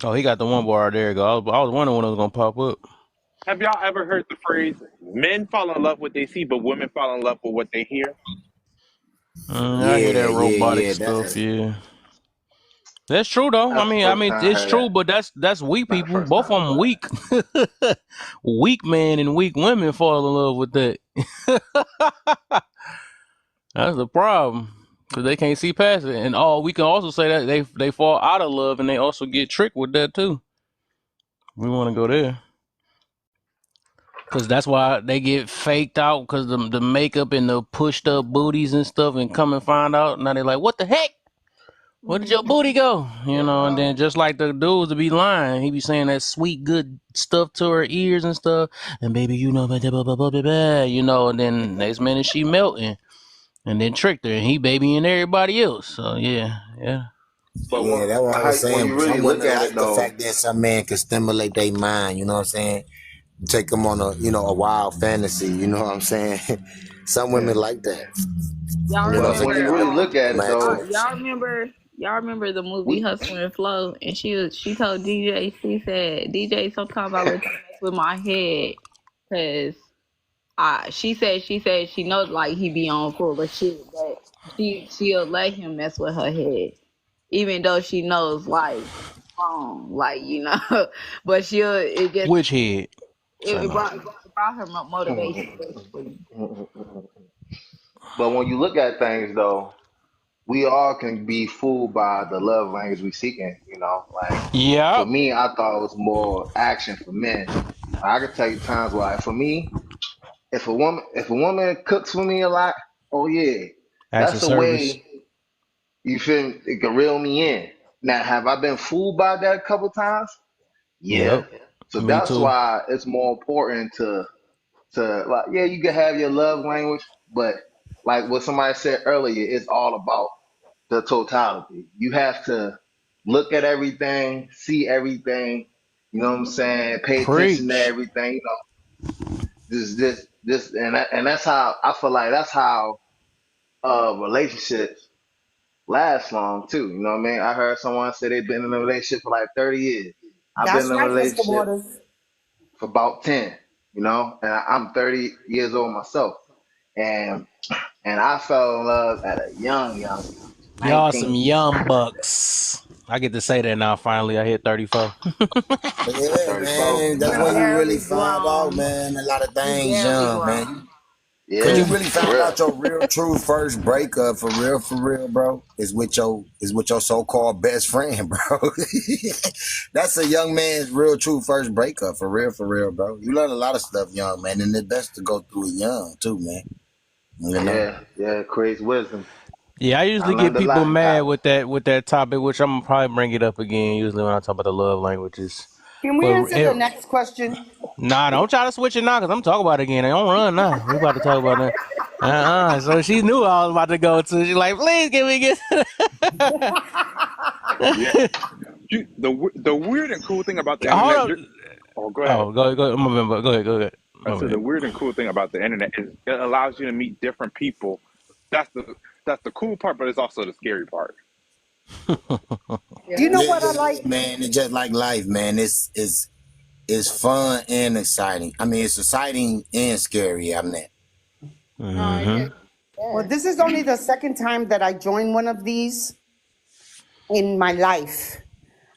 Oh, he got the one bar. There you go. I was wondering when it was gonna pop up. Have y'all ever heard the phrase "men fall in love with what they see, but women fall in love with what they hear"? I hear Yeah, that yeah, robotic yeah. stuff. Yeah, that's true though. That's the first time I It's heard true, that. but that's weak Not the people. first Both of time, them but weak. Weak men and weak women fall in love with that. That's the problem because they can't see past it. And we can also say that they fall out of love and they also get tricked with that too. We want to go there. Cause that's why they get faked out. Cause the makeup and the pushed up booties and stuff, and come and find out. Now they're like, "What the heck? Where did your booty go?" You know. And then just like the dudes to be lying, he be saying that sweet good stuff to her ears and stuff. And baby, you know, blah, blah, blah, blah, blah, blah, you know. And then next minute she melting, and then tricked her, and he babying everybody else. So yeah, yeah. but Yeah, that's what I was when saying. you really Some look women at it like the though, fact that some man can stimulate their mind. You know what I'm saying? Take them on a wild fantasy. You know what I'm saying? Some yeah. women like that. Y'all You know, But so when remember you give really them look at it though, imagination. y'all remember the movie we Hustle and Flow and she told DJ, she said, DJ, sometimes I let you mess with my head because she said she knows like he be on full of shit, but she'll let him mess with her head. Even though she knows like wrong, like but it just Which head? it brought her motivation basically. but when you look at things though, we all can be fooled by the love language we seeking, like for Yep. me, I thought it was more action for men. I could tell you times why for me, if a woman cooks for me a lot, oh yeah, Acts of that's a service. way you feel it can reel me in. Now, have I been fooled by that a couple times? Yeah. Yep. So Me that's too. why it's more important to like, yeah, you can have your love language, but like what somebody said earlier, it's all about the totality. You have to look at everything, see everything, you know what I'm saying? Pay attention to Preach. everything, and that's how I feel like that's how relationships last long too. You know what I mean? I heard someone say they've been in a relationship for like 30 years. I've been That's in a right, Mr. relationship Waters. for about 10, and I'm 30 years old myself. And I fell in love at a young age. Y'all some 19. young bucks. I get to say that now. Finally, I hit 34. Yeah, 34. man. That's You're when you really barely find out, grown. man, a lot of You're things barely young, man. grown. Cause you Yeah, really for find real. out your real true first breakup for real, bro, is with your so-called best friend, bro. That's a young man's real true first breakup for real, bro. You learn a lot of stuff young, man, and it's best to go through it young too, man. You know? Yeah, creates wisdom. Yeah, I I usually get learned a people lot in mad college. with that topic, which I'm gonna probably bring it up again. Usually when I talk about the love languages, Can we but answer the next question? nah, don't try to switch it now, cause I'm talking about it again. I don't run now. We about to talk about that. So she knew I was about to go to. She's like, please give me get. Yeah. The weird and cool thing about the Hold internet. on. Oh, go ahead. Oh, go. Go ahead. I My said the bad. weird and cool thing about the internet is it allows you to meet different people. That's the cool part, but it's also the scary part. You know Yeah, what I like? man. It's just like life, man. It's fun and exciting. I mean, it's exciting and scary. I mean, Mm-hmm. Well, this is only the second time that I joined one of these in my life.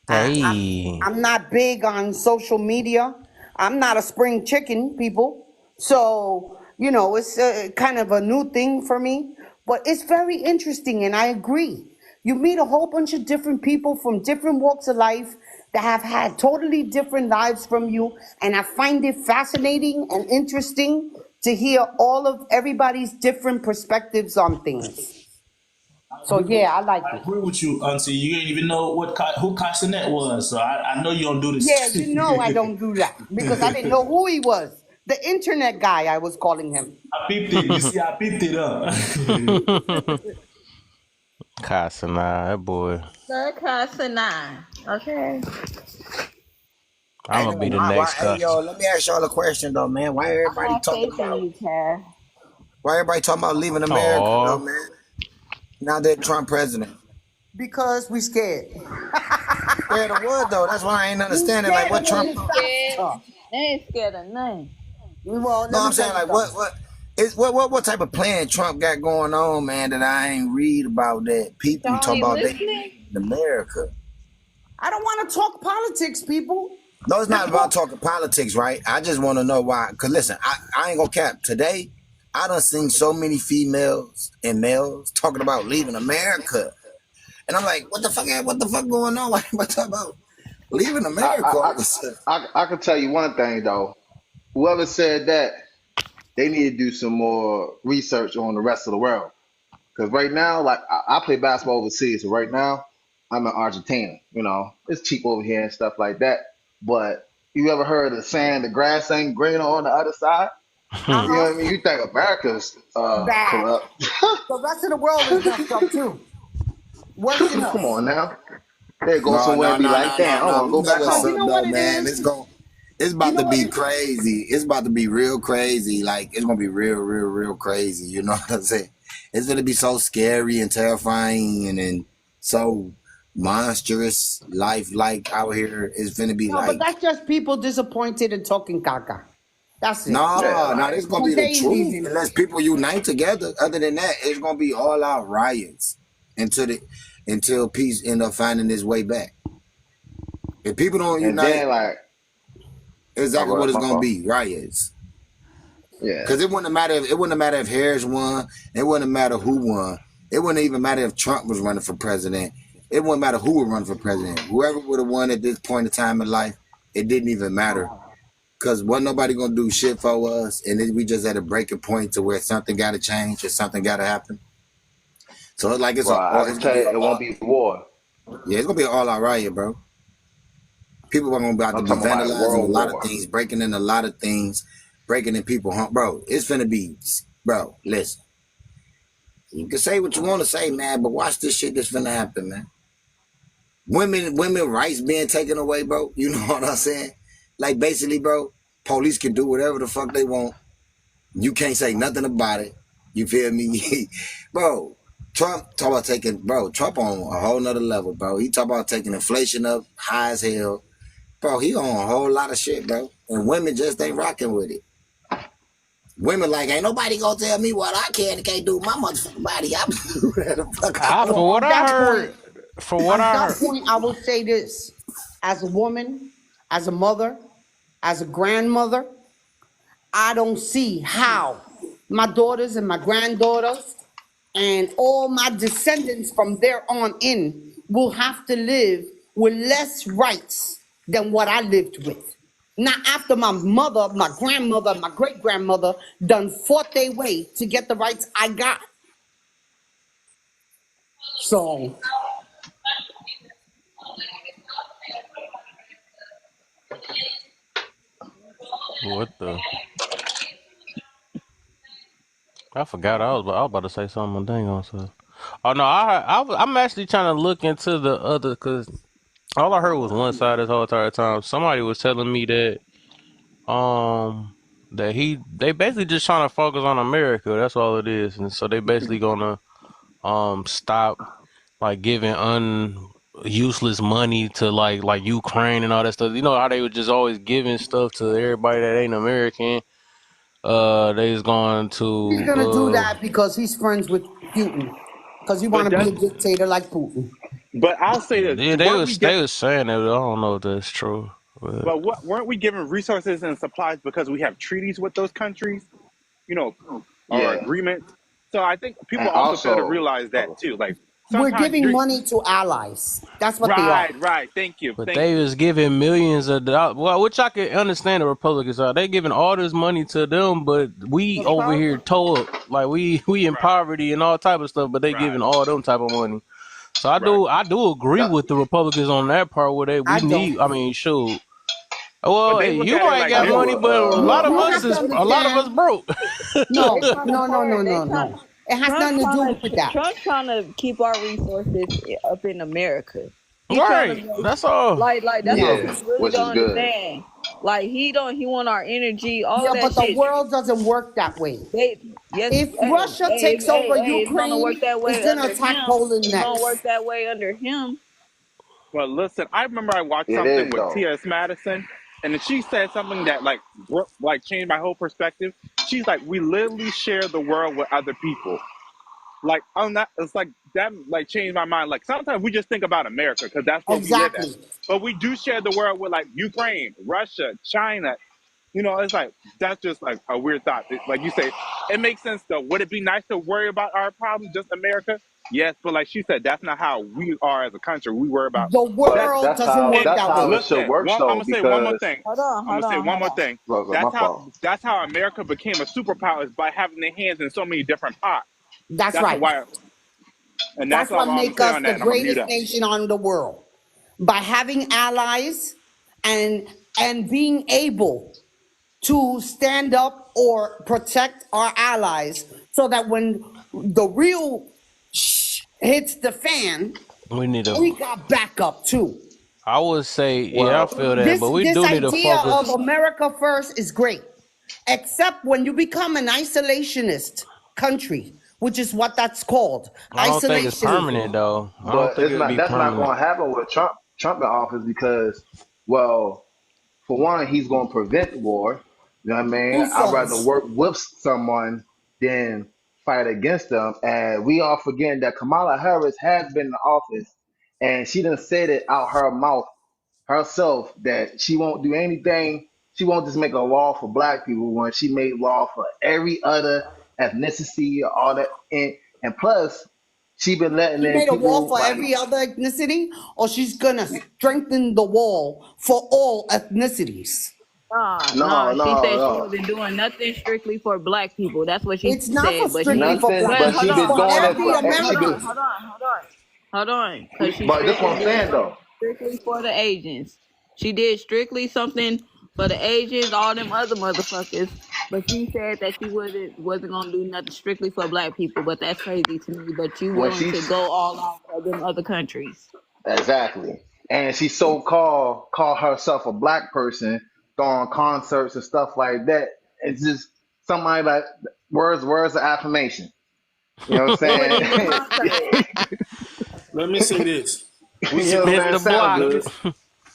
I, I'm Hey. I'm not big on social media. I'm not a spring chicken, people. So it's kind of a new thing for me. But it's very interesting, and I agree. You meet a whole bunch of different people from different walks of life that have had totally different lives from you, and I find it fascinating and interesting to hear all of everybody's different perspectives on things. So yeah, I like I it. agree with you, Auntie. You didn't even know who Castanet was, so I know you don't do Yeah, this. I don't do that because I didn't know who he was. The internet guy, I was calling him. I peeped it. You see, I peeped it up. Casanah, that boy. Sir Casanine. Okay. I'm hey, gonna be the why, next hey, cuss. yo, let me ask y'all a question though, man. Why I everybody have talking faith in about? you, Tara. Why everybody talking about leaving America though, Oh, man? Now that Trump president. Because we scared. Scared of what though? That's why I ain't We understanding. Like scared what of the Trump? Scared. disaster. They ain't scared of nothing. Well, No, let me I'm saying tell you like something. what type of plan Trump got going on, man? That I ain't read about that people Y'all talk ain't about they listening? in America. I don't want to talk politics, people. No, it's not Let's about talk. talking politics, right? I just want to know why. Cause listen, I ain't gonna cap. Today, I done seen so many females and males talking about leaving America, and I'm like, what the fuck going on? Why everybody talking about leaving America all I, of a sudden? I can tell you one thing though. Whoever said that, they need to do some more research on the rest of the world. Because right now, like I play basketball overseas, so right now I'm in Argentina. It's cheap over here and stuff like that. But you ever heard of saying the grass ain't greener on the other side? Uh You know huh. what I mean? You think America's Bad. corrupt? The rest of the world is messed up too. Worse than Come us. on now. They go No, somewhere no, and be no, like, no, no, damn, I no. want to You go know back what's Because home. you up know though, what it man? is. It's You about know to what be it is. crazy. It's about to be real crazy. Like it's gonna be real crazy. You know what I'm saying? It's gonna be so scary and terrifying and so monstrous. Life like out here is gonna be No, but like that's just people disappointed and talking caca. That's it. Yeah, no, like this gonna be Because the they ain't truth leaving. unless people unite together. Other than that, it's gonna be all out riots until peace end up finding its way back. If people don't and unite, then like, oh, exactly go what ahead, it's my gonna fault. be, riots. Yeah, Because it wouldn't matter if Harris won. It wouldn't matter who won. It wouldn't even matter if Trump was running for president. It wouldn't matter who would run for president. Whoever would have won at this point in time in life, it didn't even matter. Because wasn't nobody gonna do shit for us, and then we just had a breaking point to where something got to change or something got to happen. So it's like well, I can it's gonna tell be you, it won't be war. it's gonna be an all out riot, bro. People are gonna be about to I'm be talking about a vandalizing a world lot of war. things, breaking in a lot of things, breaking in people home. Bro, it's finna be, bro, listen. You can say what you want to say, man, but watch this shit that's finna happen, man. Women rights being taken away, bro. You know what I'm saying? Like basically, bro, police can do whatever the fuck they want. You can't say nothing about it. You feel me? Bro, Trump on a whole nother level, bro. He talk about taking inflation up high as hell. Bro, he on a whole lot of shit, bro. And women just ain't rocking with it. Women like, ain't nobody gonna tell me what I can and can't do with my motherfucking body. I'm do whatever the fuck I Well, For what on I that point, heard, for what I heard, I will say this: as a woman, as a mother, as a grandmother, I don't see how my daughters and my granddaughters and all my descendants from there on in will have to live with less rights than what I lived with. Not after my mother, my grandmother, my great grandmother done fought their way to get the rights I got. So what the? I forgot I was about to say something. Dang on, so. Oh no, I'm actually trying to look into the other because all I heard was one side this whole entire time. Somebody was telling me um that they basically just trying to focus on America. That's all it is, and so they basically gonna stop like giving useless money to like Ukraine and all that stuff. You know how they were just always giving stuff to everybody that ain't American. They's going he's gonna do to that because he's friends with Putin. Because he But wanna be that, a dictator like Putin. but I'll say this: yeah, weren't we they get? was saying that. I don't know if that's true, but But what weren't we given resources and supplies because we have treaties with those countries? You know, or Yeah, agreements. So I think people and also fail to also, realize that too. Like We're sometimes giving you're money to allies. That's what they are. right, right. Thank you, but thank they you. was giving millions of dollars. Well, which I can understand the Republicans are. They giving all this money to them, but we over here told like we in Right, poverty and all type of stuff, but they right, giving all them type of money. So right. I do agree that, with the Republicans on that part where I we don't. need. I mean, shoot. But Well, they hey, look you at it might like got I this. money, would, but You have to a lot of us understand. broke. They No, trying to no, no, no, pour. They no, trying. no. It has Trump nothing to do trying with to that. Trump trying to keep our resources up in America. He trying to Right. make That's all. like that's what No. yeah, people really which is don't good. understand. Like he want our energy, all Yeah, of that but the shit. world doesn't work that way. They yes, If Russia takes over it's gonna work Ukraine, that it's way gonna under attack him. Poland It's gonna work next. that way under him. Well, listen, I remember I watched It something is with though. T.S. Madison, and then she said something that like changed my whole perspective. She's like, we literally share the world with other people. Like I'm not. It's like that. Like changed my mind. Like sometimes we just think about America because that's where we live at, Exactly. but we do share the world with like Ukraine, Russia, China. You know, it's like that's just like a weird thought. Like you say, it makes sense though. Would it be nice to worry about our problems, just America? Yes, but like she said, that's not how we are as a country. We worry about The that. But world doesn't work And that's that how way. it should listen, work I'm though, gonna say one more because thing. I'm gonna say Hold one more on. thing. look, my fault. That's how America became a superpower is by having their hands in so many different pots. That's That's right. why, and that's That's all what I'm gonna make say us on the that. And I'm gonna mute greatest up. nation on the world. By having allies and being able to stand up or protect our allies so that when the real hits the fan, We need to. we got backup too. I would say, yeah, I Well, feel that, but we This do need to idea of focus. America first is great, except when you become an isolationist country, which is what that's called, I don't think it's permanent isolationism. though. I don't but think it's it'll not. be That's not permanent. going to happen with Trump in office because, well, for one, he's going to prevent war. You know what I mean? Who I'd rather says? work with someone than fight against them. And we all forgetting that Kamala Harris has been in office, and she done said it out her mouth herself that she won't do anything. She won't just make a law for black people when she made law for every other ethnicity or all that. And plus, she been letting She in made a wall people for like every other ethnicity, or she's gonna strengthen the wall for all ethnicities. no, She no, said she no, wasn't doing nothing strictly for black people. That's what she It's not for said. But she, strictly for nothing. black well, But hold she people. It's on, been for hold doing on, it every for. hold on, She hold been. on, American. hold on, hold on, hold on, because she But this strictly what I'm did saying though. something strictly for the Asians. She did strictly something for the Asians, all them other motherfuckers. But she said that she wasn't gonna do nothing strictly for black people. But that's crazy to me. But you When willing to she's go all out for them other countries? exactly, and she so call herself a black person, throwing concerts and stuff like that. It's just somebody like words of affirmation. You know what I'm What was saying? in the concert? Let me say this. We You know what I'm support saying? Mr. Sound Block. good. let's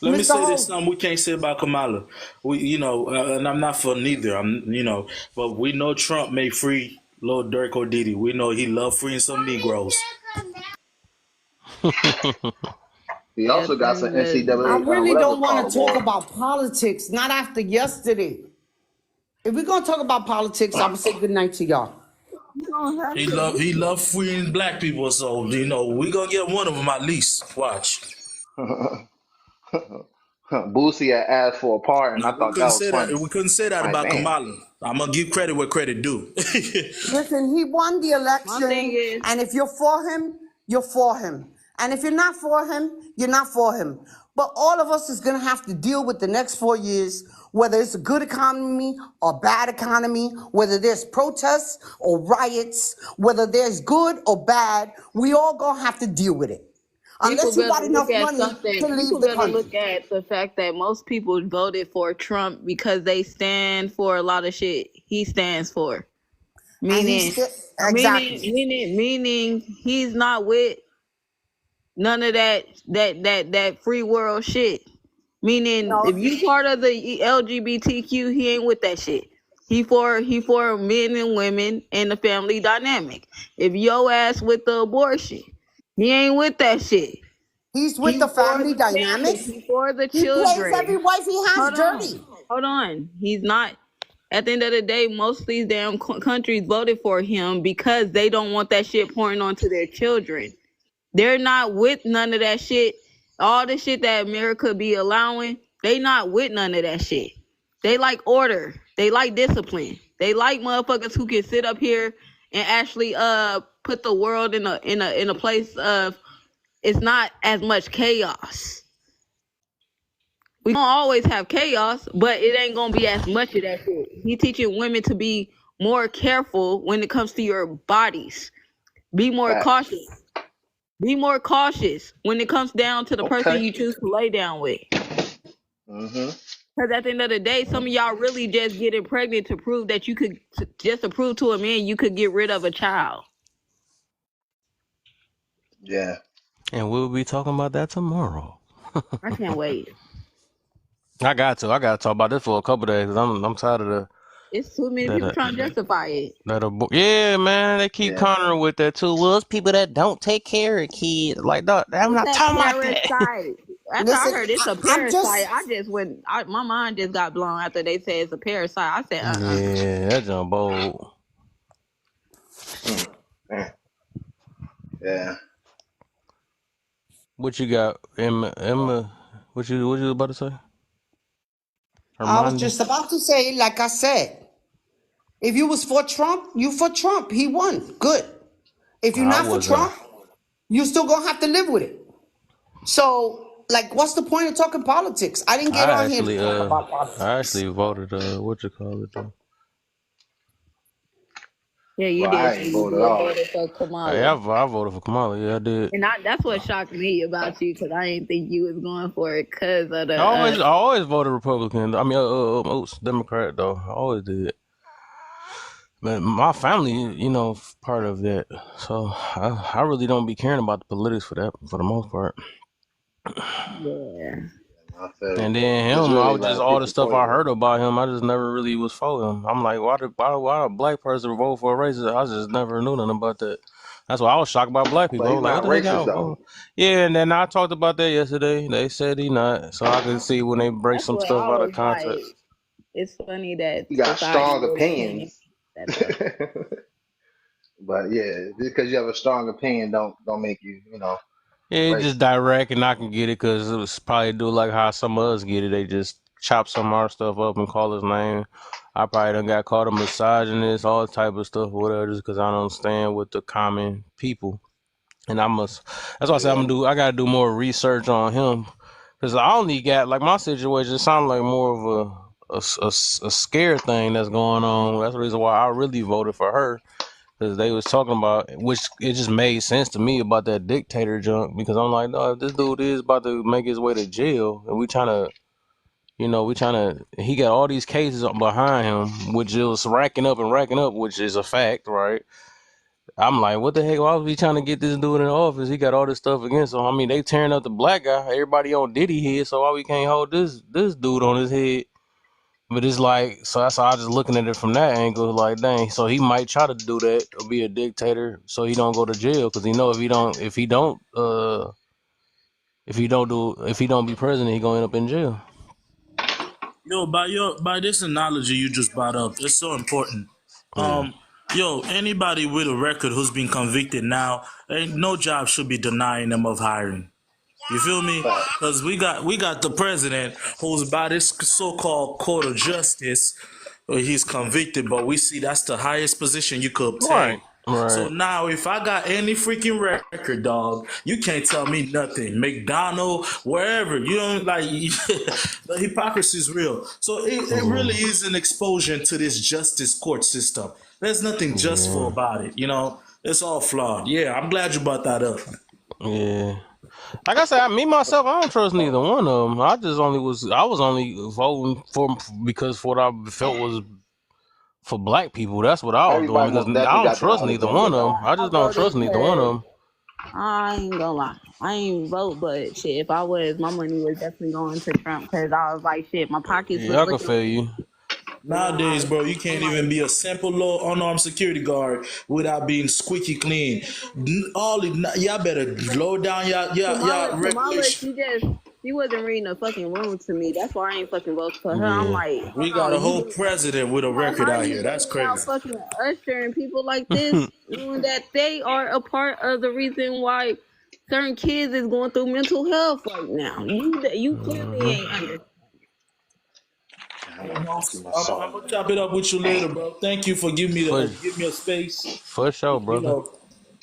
Let me Mr. say this Host. something we can't say about Kamala. We, and I'm not for neither. But we know Trump may free Lil Durk or Diddy. We know he love freeing some Negroes. He Yeah, also got some friend, I NCAA really whatever don't want call to talk award. about politics, not after yesterday. If we're going to talk about politics, I'm going to say good night to y'all. you don't have He to. love freeing black people. So we gonna get one of them at least. Watch. Boosie had asked for a pardon. No, I thought that was funny. we couldn't say that Like, about man. Kamala. I'm gonna give credit where credit due. Listen, he won the My thing election, is, and if you're for him, you're for him. And if you're not for him, you're not for him. But all of us is going to have to deal with the next 4 years, whether it's a good economy or bad economy, whether there's protests or riots, whether there's good or bad, we all going to have to deal with it. people Unless you better got enough look at money something. to leave People the better look country. at the fact that most people voted for Trump because they stand for a lot of shit he stands for. And Meaning, exactly. meaning he's not with none of that free world shit. Meaning, No, if you part of the LGBTQ, he ain't with that shit. He for men and women and the family dynamic. If your ass with the abortion, he ain't with that shit. he's with He the for family the family. dynamics. He for the He plays every children. wife he has dirty. Hold on. He's not. At the end of the day, most of these damn countries voted for him because they don't want that shit pouring onto their children. They're not with none of that shit. All the shit that America be allowing, they not with none of that shit. They like order. They like discipline. They like motherfuckers who can sit up here and actually put the world in a place of it's not as much chaos. We don't always have chaos, but it ain't gonna be as much of that shit. He teaching women to be more careful when it comes to your bodies. Be more Facts. cautious. Be more cautious when it comes down to the person Okay. you choose to lay down with. Mm-hmm. Because at the end of the day, some of y'all really just getting pregnant to prove that you could, just to prove to a man you could get rid of a child. Yeah. And we'll be talking about that tomorrow. I can't wait. I got to talk about this for a couple days because I'm tired of the It's too many people trying to justify it. yeah, man, they keep Yeah. countering with that too. Well, it's people that don't take care of kids. Like, dog, I'm What's not that talking about that. parasite? After Listen, I heard it's a I'm just parasite, I just went. My mind just got blown after they said it's a parasite. I said, Yeah, that jump bold. Man. Yeah. What you got, Emma? What you about to say? I was Armando? just about to say, like I said, if you was for Trump, you for Trump. He won. Good. If you're I not for was Trump, you still gonna have to live with it. So, like, what's the point of talking politics? I didn't get on here to talk about I politics. actually voted what you call it though. yeah, you Well, did. I So ain't you voted off. voted for Hey, Kamala. I voted for Kamala. Yeah, I did. And that's what shocked me about you, because I didn't think you was going for it because of I the. always voted Republican. I mean, Democrat though. I always did. But my family, part of that. So I really don't be caring about the politics for the most part. Yeah. I feel And you. then It's him, I really was just like all the stuff I 50-40. heard about him. I just never really was for him. I'm like, why a black person vote for a racist? I just never knew nothing about that. That's why I was shocked about black people. But I he's was like, what not the heck racist y'all though. vote? Yeah, and then I talked about that yesterday. They said he not, so I could see when they break That's some what stuff I out of was like. context. It's funny that He got society strong really can't opinions. accept that stuff. But yeah, just because you have a strong opinion don't make you, Yeah, it's just racist. direct, and I can get it because it was probably do like how some of us get it. They just chop some of our stuff up and call his name. I probably done got called a misogynist, all type of stuff, whatever, just because I don't stand with the common people. And that's why I said Yeah. I gotta do more research on him. Because I only got, like, my situation, it sounded like more of a scare thing that's going on. That's the reason why I really voted for her. Because they was talking about, which it just made sense to me about that dictator junk. Because I'm like, no, if this dude is about to make his way to jail, and he got all these cases behind him, which is racking up, which is a fact, right? I'm like, what the heck? Why was we trying to get this dude in the office? He got all this stuff against him. I mean, they tearing up the black guy. Everybody on Diddy head, so why we can't hold this dude on his head? But it's like, so that's how I was just looking at it from that angle. Like, dang, so he might try to do that or be a dictator, so he don't go to jail because he know if he don't be president, he gonna end up in jail. Yo, by this analogy you just brought up, it's so important. Yeah. Yo, anybody with a record who's been convicted now, ain't no job should be denying them of hiring. You feel me? Facts. Because we got the president who's by this so-called court of justice, he's convicted, but we see that's the highest position you could Right. obtain. So Right. now, if I got any freaking record, dog, you can't tell me nothing. McDonald, wherever, you don't like the hypocrisy is real. So it really is an exposure to this justice court system. There's nothing justful Yeah. about it. It's all flawed. Yeah, I'm glad you brought that up. Yeah. Like I said, me myself, I don't trust neither one of them. I was only voting because what I felt was for black people. That's what I was doing Everybody because most I definitely don't got their trust own neither agenda, one of though. them. I I just don't voted trust neither one of because them. I ain't gonna lie. I ain't vote, but shit, if I was, my money was definitely going to Trump because I was like, shit, my pockets was Yeah, I can looking feel like, you. Nowadays, bro, you I'm can't like, even be a simple little unarmed security guard without being squeaky clean. Y'all better low down y'all Kamala, regulation. she wasn't reading a fucking room to me. That's why I ain't fucking vote for her. I'm Yeah. like, hold We got a on, whole president with a record how out you here. That's giving out crazy. fucking Usher and people like this, knowing that they are a part of the reason why certain kids is going through mental health right now. You clearly ain't understand. I'm gonna get my I'm song. gonna chop it up with you later, bro. Thank you for giving me For a space. for sure, brother.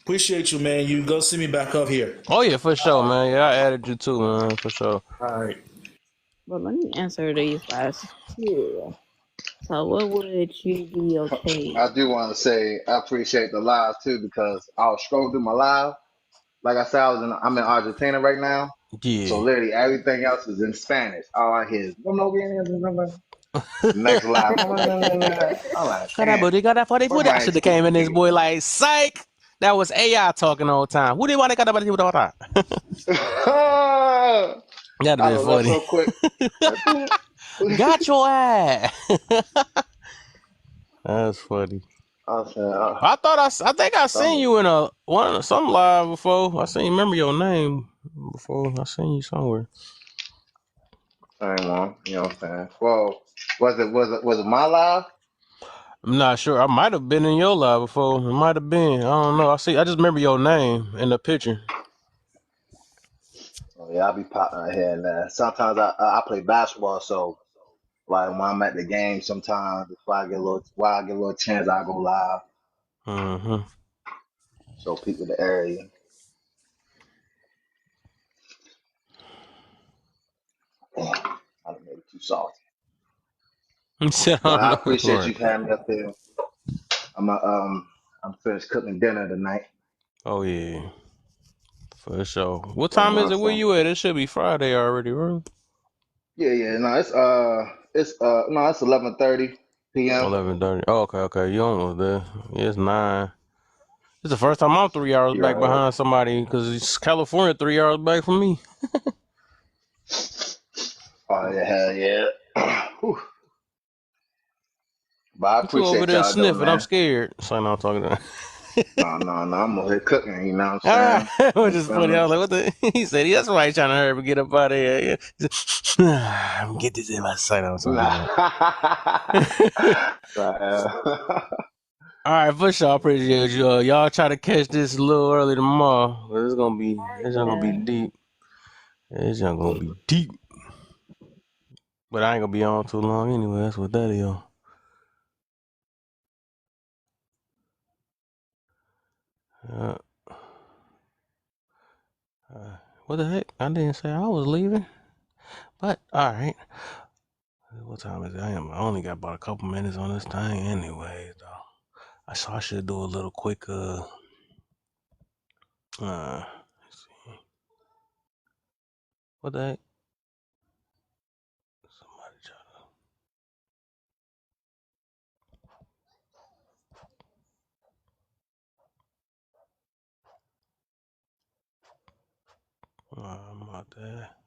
Appreciate you, man. You go see me back up here. Oh yeah, for sure, man. Yeah, I added you too, man. For sure. All right. But let me answer these last two. So what would you be okay? I do want to say I appreciate the live too because I was scrolling through my live. Like I said, I'm in Argentina right now, so Yeah. literally everything else is in Spanish. All I hear is the next live. I'm like, damn, where I my should have came in this excuse? boy like psych. That was AI talking all the time. Who do you want to got about all that? I That'd have been left funny. so quick. Got your ass. That's funny. I said, I think I seen something. you in some live before. Remember your name before. I seen you somewhere. I ain't want, you know what I'm saying? Well, was it my live? I'm not sure. I might have been in your live before. It might have been. I don't know. I just remember your name in the picture. Oh yeah, I'll be popping out here and there. Sometimes I play basketball, so like when I'm at the game, sometimes if I get a little chance, I go live. Mm-hmm. So people in the area. Damn, I done made it too salty. He said, I But don't I know. appreciate Right. you having me up there. I'm I'm finished cooking dinner tonight. Oh yeah, for sure. What So time no, is it? Where so you at? It should be Friday already, right? yeah. No, it's 11:30 p.m. 11:30. Oh, okay. You almost there. Yeah, it's 9. It's the first time I'm 3 hours You're back right. behind somebody because it's California 3 hours back from me. Oh yeah, hell yeah. Whew. But I What you over appreciate there y'all though, sniffing? I'm man. scared. So now I'm talking to No. I'm over here cooking. You know what All I'm right, saying? which You is feel funny. I me? was like, "What the?" He said, "That's why he's trying to hurry up and get up out of here." Yeah. I'm get this in my sight. I'm talking about. Right, All right, for sure. I appreciate you. Y'all try to catch this a little early tomorrow. It's gonna be deep. It's gonna be deep. But I ain't gonna be on too long anyway. That's what that is. Uh, what the heck? I didn't say I was leaving. But all right. What time is it? I only got about a couple minutes on this thing anyway, though. I should do a little quick let's see. What the heck? Somebody try I'm out there.